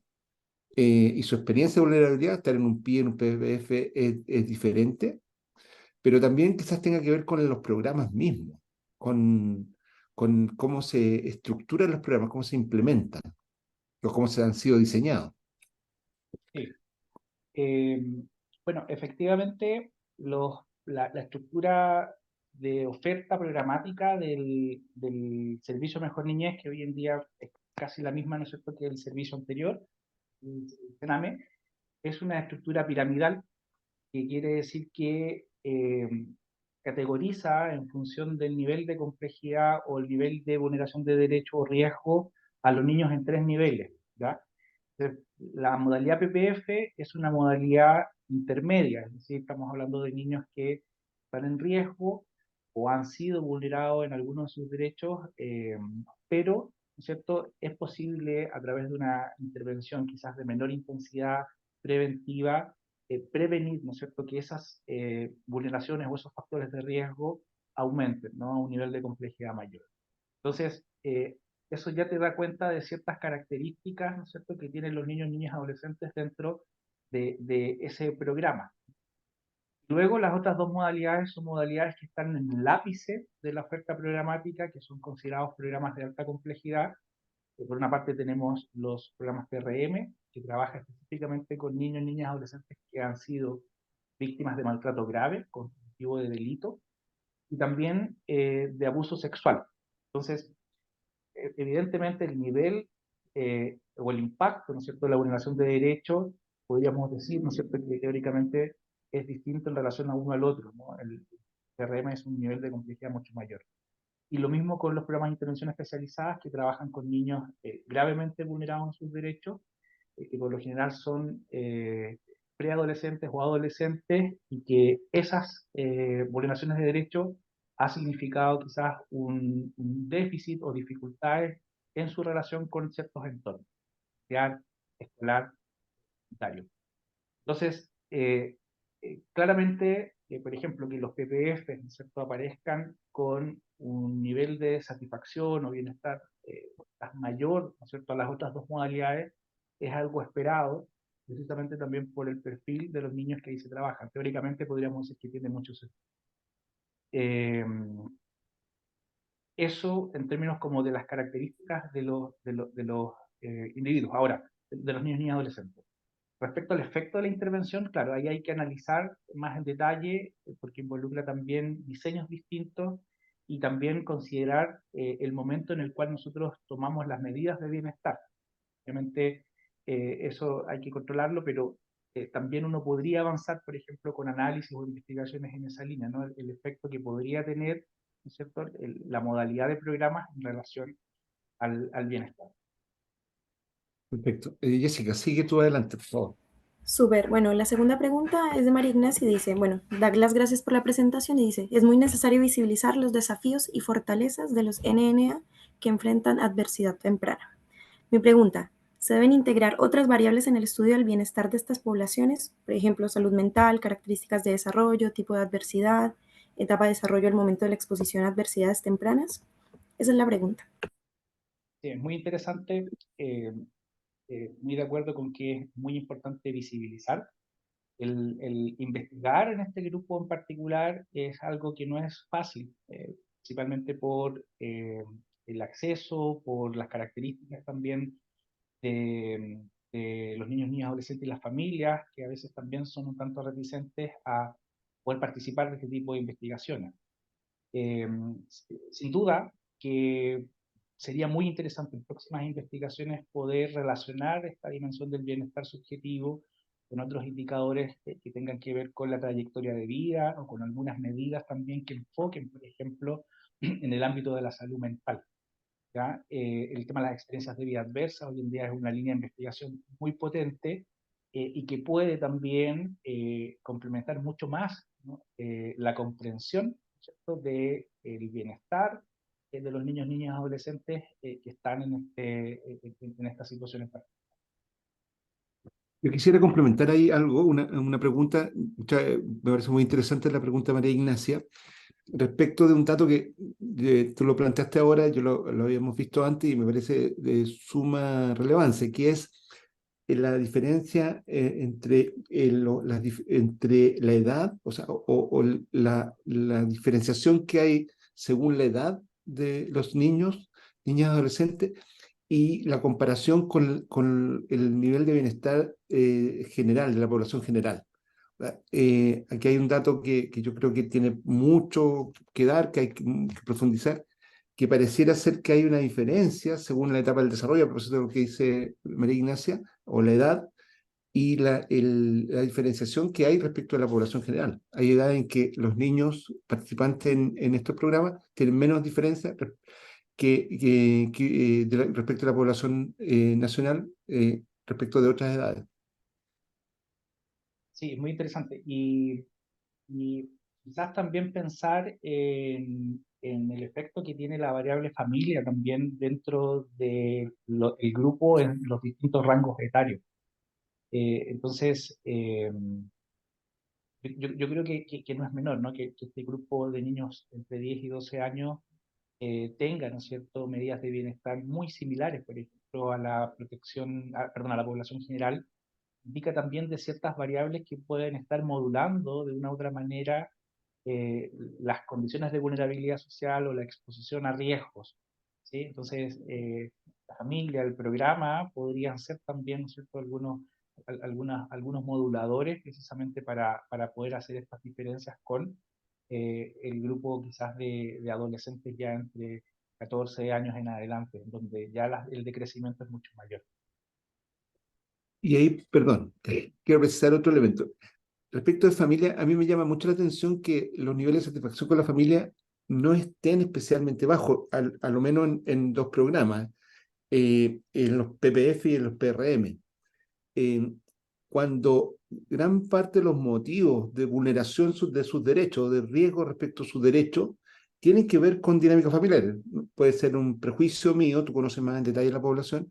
y su experiencia de vulnerabilidad. Estar en un PIE, en un PPF es diferente, pero también quizás tenga que ver con los programas mismos, con cómo se estructuran los programas, cómo se implementan, o cómo se han sido diseñados. Sí. Eh, bueno, efectivamente, la estructura de oferta programática del servicio Mejor Niñez, que hoy en día es casi la misma, ¿no es cierto?, que el servicio anterior, el CENAME, es una estructura piramidal, que quiere decir que categoriza en función del nivel de complejidad o el nivel de vulneración de derecho o riesgo a los niños en 3 niveles, ¿ya? La modalidad PPF es una modalidad intermedia, es decir, estamos hablando de niños que están en riesgo o han sido vulnerados en algunos de sus derechos, pero, ¿no es cierto?, es posible a través de una intervención quizás de menor intensidad preventiva, prevenir, ¿no es cierto?, que esas vulneraciones o esos factores de riesgo aumenten, ¿no?, a un nivel de complejidad mayor. Entonces, eso ya te da cuenta de ciertas características, ¿no es cierto?, que tienen los niños, niñas, adolescentes dentro de ese programa. Luego, las otras 2 modalidades son modalidades que están en el ápice de la oferta programática, que son considerados programas de alta complejidad. Por una parte tenemos los programas PRM, que trabaja específicamente con niños, niñas, adolescentes que han sido víctimas de maltrato grave, constitutivo de delito, y también de abuso sexual. Entonces, evidentemente el nivel o el impacto, ¿no es cierto?, de la vulneración de derechos, podríamos decir, ¿no es cierto?, que teóricamente es distinto en relación a uno al otro, ¿no? El CRM es un nivel de complejidad mucho mayor. Y lo mismo con los programas de intervención especializadas que trabajan con niños gravemente vulnerados en sus derechos, que por lo general son preadolescentes o adolescentes, y que esas vulneraciones de derechos ha significado quizás un déficit o dificultades en su relación con ciertos entornos, social, escolar, sanitario. Entonces, claramente, por ejemplo, que los PPF, ¿no es cierto?, aparezcan con un nivel de satisfacción o bienestar mayor, ¿no es cierto?, a las otras 2 modalidades, es algo esperado, precisamente también por el perfil de los niños que ahí se trabajan. Teóricamente podríamos decir que tiene mucho sentido. Eso en términos como de las características de los individuos. Ahora, de los niños y adolescentes. Respecto al efecto de la intervención, claro, ahí hay que analizar más en detalle, porque involucra también diseños distintos y también considerar el momento en el cual nosotros tomamos las medidas de bienestar. Obviamente eso hay que controlarlo, pero también uno podría avanzar, por ejemplo, con análisis o investigaciones en esa línea, ¿no? El efecto que podría tener, ¿no es cierto?, la modalidad de programas en relación al bienestar. Perfecto. Jessica, sigue tú adelante, por favor. Súper. Bueno, la segunda pregunta es de María Ignacia y dice, bueno, dar las gracias por la presentación y dice, es muy necesario visibilizar los desafíos y fortalezas de los NNA que enfrentan adversidad temprana. Mi pregunta, ¿se deben integrar otras variables en el estudio del bienestar de estas poblaciones? Por ejemplo, salud mental, características de desarrollo, tipo de adversidad, etapa de desarrollo al momento de la exposición a adversidades tempranas. Esa es la pregunta. Sí, es muy interesante, muy de acuerdo con que es muy importante visibilizar. El investigar en este grupo en particular es algo que no es fácil, principalmente por el acceso, por las características también de los niños, niñas, adolescentes y las familias, que a veces también son un tanto reticentes a poder participar de este tipo de investigaciones. Eh, Sin duda que sería muy interesante en próximas investigaciones poder relacionar esta dimensión del bienestar subjetivo con otros indicadores que tengan que ver con la trayectoria de vida o con algunas medidas también que enfoquen, por ejemplo, en el ámbito de la salud mental. ¿Ya? El tema de las experiencias de vida adversa hoy en día es una línea de investigación muy potente y que puede también complementar mucho más, ¿no? La comprensión, ¿cierto?, del bienestar de los niños, niñas, adolescentes que están en esta situación en particular. Yo quisiera complementar ahí algo, una pregunta, me parece muy interesante la pregunta de María Ignacia, respecto de un dato que tú lo planteaste ahora, yo lo habíamos visto antes y me parece de suma relevancia, que es la diferencia entre la edad, o sea, o la diferenciación que hay según la edad de los niños, niñas y adolescentes, y la comparación con el nivel de bienestar general, de la población general. Aquí hay un dato que yo creo que tiene mucho que dar, que hay que profundizar, que pareciera ser que hay una diferencia según la etapa del desarrollo, a propósito de lo que dice María Ignacia, o la edad, y la diferenciación que hay respecto a la población general. Hay edades en que los niños participantes en estos programas tienen menos diferencia respecto a la población nacional respecto de otras edades. Sí, es muy interesante. Y quizás también pensar en el efecto que tiene la variable familia también dentro del grupo en los distintos rangos etarios. Entonces, yo creo que no es menor, ¿no? Que este grupo de niños entre 10 y 12 años tenga, ¿no es cierto?, medidas de bienestar muy similares, por ejemplo, a la protección, perdón, a la población general, indica también de ciertas variables que pueden estar modulando de una u otra manera eh, las condiciones de vulnerabilidad social o la exposición a riesgos, ¿sí? Entonces, la familia, el programa podrían ser también, ¿no es cierto?, algunos moduladores precisamente para poder hacer estas diferencias con el grupo quizás de adolescentes ya entre 14 años en adelante, donde ya el decrecimiento es mucho mayor. Y ahí, perdón, quiero precisar otro elemento. Respecto de familia, a mí me llama mucho la atención que los niveles de satisfacción con la familia no estén especialmente bajos, a lo menos en dos programas, en los PPF y en los PRM. Eh, Cuando gran parte de los motivos de vulneración de sus derechos, de riesgo respecto a sus derechos, tienen que ver con dinámicas familiares. Puede ser un prejuicio mío, tú conoces más en detalle la población,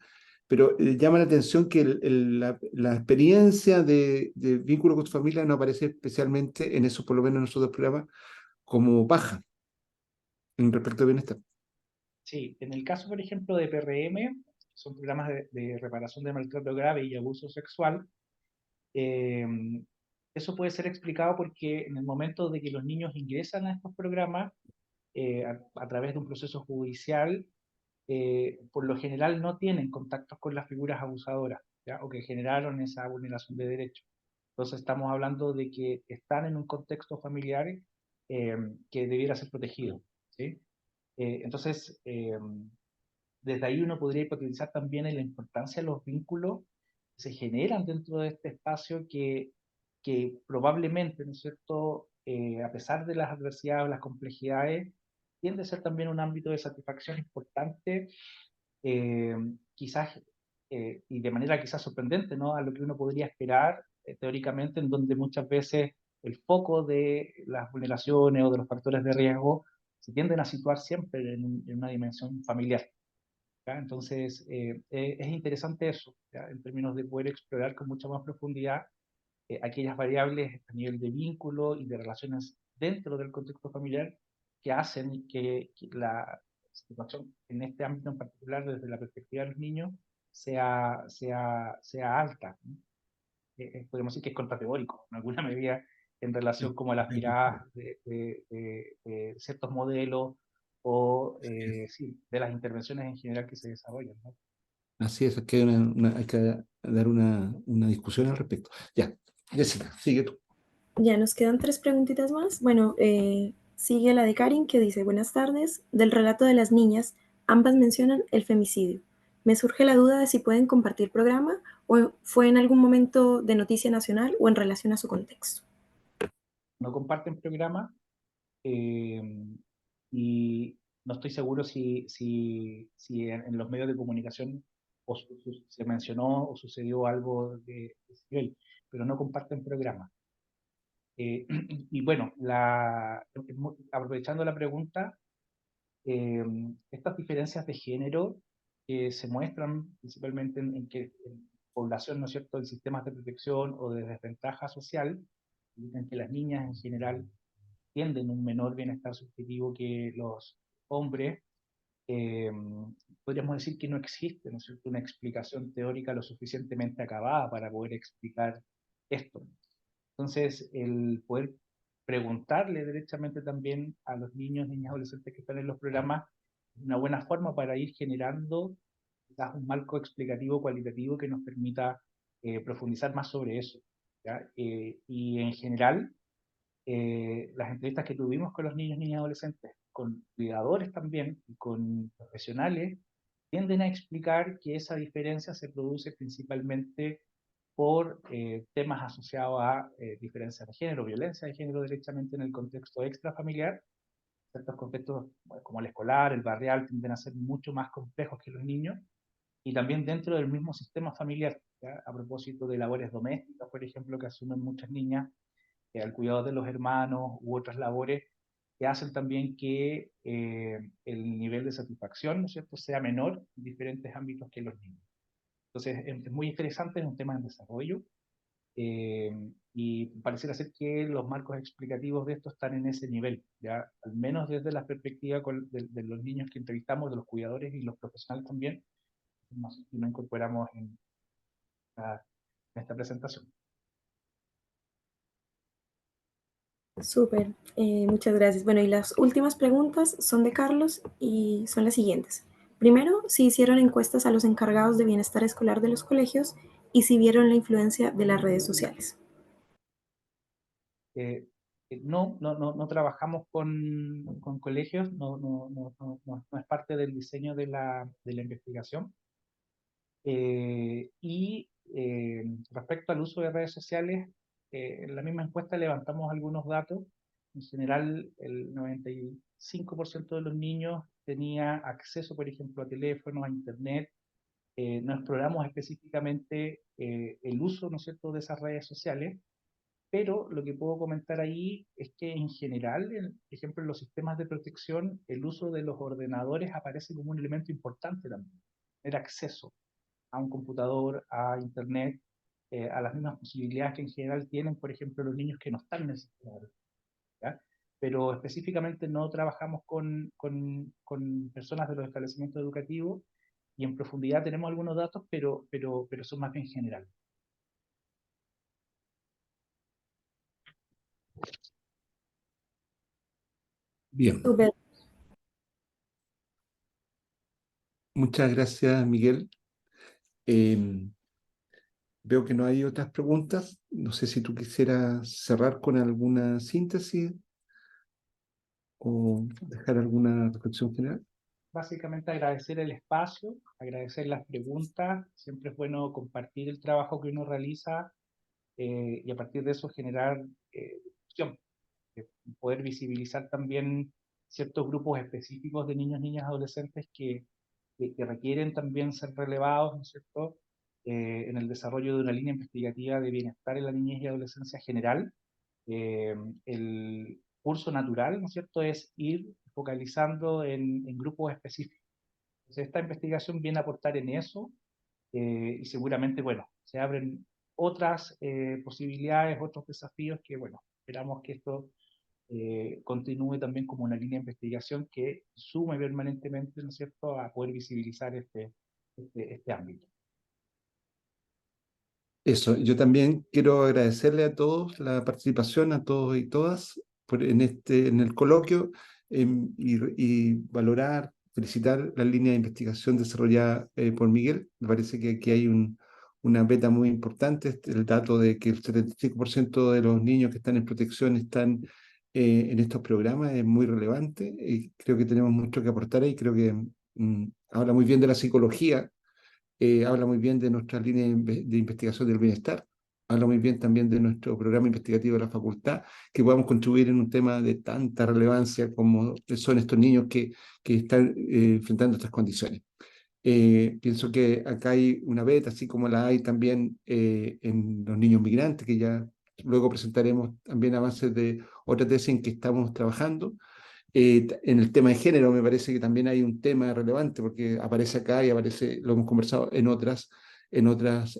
pero llama la atención que la experiencia de vínculo con tu familia no aparece especialmente en esos, por lo menos en esos dos programas, como baja en respecto a bienestar. Sí, en el caso, por ejemplo, de PRM, son programas de reparación de maltrato grave y abuso sexual, eh, eso puede ser explicado porque en el momento de que los niños ingresan a estos programas, a través de un proceso judicial, por lo general no tienen contactos con las figuras abusadoras, ¿ya? O que generaron esa vulneración de derechos. Entonces estamos hablando de que están en un contexto familiar que debiera ser protegido, ¿sí? Entonces, desde ahí uno podría hipotetizar también en la importancia de los vínculos que se generan dentro de este espacio que probablemente, ¿no es cierto?, a pesar de las adversidades o las complejidades, tiende a ser también un ámbito de satisfacción importante, eh, quizás, y de manera quizás sorprendente, ¿no?, a lo que uno podría esperar teóricamente, en donde muchas veces el foco de las vulneraciones o de los factores de riesgo se tienden a situar siempre en una dimensión familiar. ¿Ya? Entonces, es interesante eso, ¿ya? En términos de poder explorar con mucha más profundidad aquellas variables a nivel de vínculo y de relaciones dentro del contexto familiar que hacen que situación en este ámbito en particular, desde la perspectiva de los niños, sea alta, ¿no? Podemos decir que es contrateórico, en alguna medida, en relación como a las miradas de ciertos modelos o sí, de las intervenciones en general que se desarrollan, ¿no? Así es, que hay que dar una discusión al respecto. Ya, Jessica, sigue tú. Ya nos quedan 3 preguntitas más. Bueno, sigue la de Karin que dice, buenas tardes. Del relato de las niñas, ambas mencionan el femicidio. Me surge la duda de si pueden compartir programa o fue en algún momento de noticia nacional o en relación a su contexto. No comparten programa, eh, y no estoy seguro si en los medios de comunicación se mencionó o sucedió algo de ese nivel, pero no comparten programa. Y bueno, aprovechando la pregunta, eh, estas diferencias de género se muestran principalmente en que en población, ¿no es cierto?, en sistemas de protección o de desventaja social, en que las niñas en general tienden un menor bienestar subjetivo que los hombres. eh, Podríamos decir que no existe, ¿no es cierto?, una explicación teórica lo suficientemente acabada para poder explicar esto. Entonces, el poder preguntarle directamente también a los niños, niñas, adolescentes que están en los programas es una buena forma para ir generando quizás un marco explicativo cualitativo que nos permita profundizar más sobre eso, ¿ya? Y en general, las entrevistas que tuvimos con los niños, niñas, adolescentes, con cuidadores también y con profesionales, tienden a explicar que esa diferencia se produce principalmente por temas asociados a diferencias de género, violencia de género directamente en el contexto extrafamiliar. Ciertos contextos bueno, como el escolar, el barrial, tienden a ser mucho más complejos que los niños, y también dentro del mismo sistema familiar, ¿ya? A propósito de labores domésticas, por ejemplo, que asumen muchas niñas, al cuidado de los hermanos u otras labores que hacen también que el nivel de satisfacción, ¿no es cierto?, sea menor en diferentes ámbitos que los niños. Entonces, es muy interesante, es un tema en desarrollo, y pareciera ser que los marcos explicativos de esto están en ese nivel, ya al menos desde la perspectiva de los niños que entrevistamos, de los cuidadores y los profesionales también, no incorporamos en esta presentación. Súper, muchas gracias. Bueno, y las últimas preguntas son de Carlos y son las siguientes. Primero, si hicieron encuestas a los encargados de bienestar escolar de los colegios y si vieron la influencia de las redes sociales. No trabajamos con colegios, no es parte del diseño de la investigación. Y respecto al uso de redes sociales, en la misma encuesta levantamos algunos datos. En general, el 95% de los niños tenía acceso, por ejemplo, a teléfono, a internet. No exploramos específicamente el uso, ¿no es cierto?, de esas redes sociales, pero lo que puedo comentar ahí es que en general, por ejemplo, en los sistemas de protección, el uso de los ordenadores aparece como un elemento importante también. Tener acceso a un computador, a internet, a las mismas posibilidades que en general tienen, por ejemplo, los niños que no están en el sistema de protección, ¿ya? Pero específicamente no trabajamos con personas de los establecimientos educativos, y en profundidad tenemos algunos datos, pero son más bien generales. Bien, Súper. muchas gracias, Miguel. Eh, Veo que no hay otras preguntas. No sé si tú quisieras cerrar con alguna síntesis o dejar alguna reflexión general. Básicamente agradecer el espacio, agradecer las preguntas. Siempre es bueno compartir el trabajo que uno realiza, y a partir de eso generar discusión, poder visibilizar también ciertos grupos específicos de niños, niñas, adolescentes que requieren también ser relevados, ¿no es cierto?, en el desarrollo de una línea investigativa de bienestar en la niñez y adolescencia general. Eh, el curso natural, ¿no es cierto?, es ir focalizando en grupos específicos. Entonces, esta investigación viene a aportar en eso, y seguramente, bueno, se abren otras posibilidades, otros desafíos que, bueno, esperamos que esto continúe también como una línea de investigación que sume permanentemente, ¿no es cierto?, a poder visibilizar este ámbito. Eso, yo también quiero agradecerle a todos la participación, a todos y todas, en el coloquio, y valorar, felicitar la línea de investigación desarrollada por Miguel. Me parece que aquí hay una beta muy importante, el dato de que el 75% de los niños que están en protección están en estos programas es muy relevante, y creo que tenemos mucho que aportar ahí. Creo que habla muy bien de la psicología, habla muy bien de nuestra línea de investigación del bienestar, habla muy bien también de nuestro programa investigativo de la facultad, que podamos contribuir en un tema de tanta relevancia como son estos niños que están enfrentando estas condiciones. Pienso que acá hay una beta, así como la hay también en los niños migrantes, que ya luego presentaremos también avances de otra tesis en que estamos trabajando. En el tema de género me parece que también hay un tema relevante porque aparece acá y aparece, lo hemos conversado en otras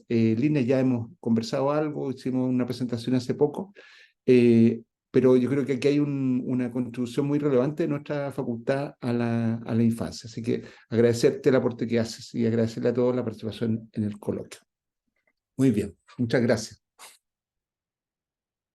líneas, ya hemos conversado algo, hicimos una presentación hace poco, pero yo creo que aquí hay una contribución muy relevante de nuestra facultad a la infancia. Así que agradecerte el aporte que haces y agradecerle a todos la participación en el coloquio. Muy bien, muchas gracias.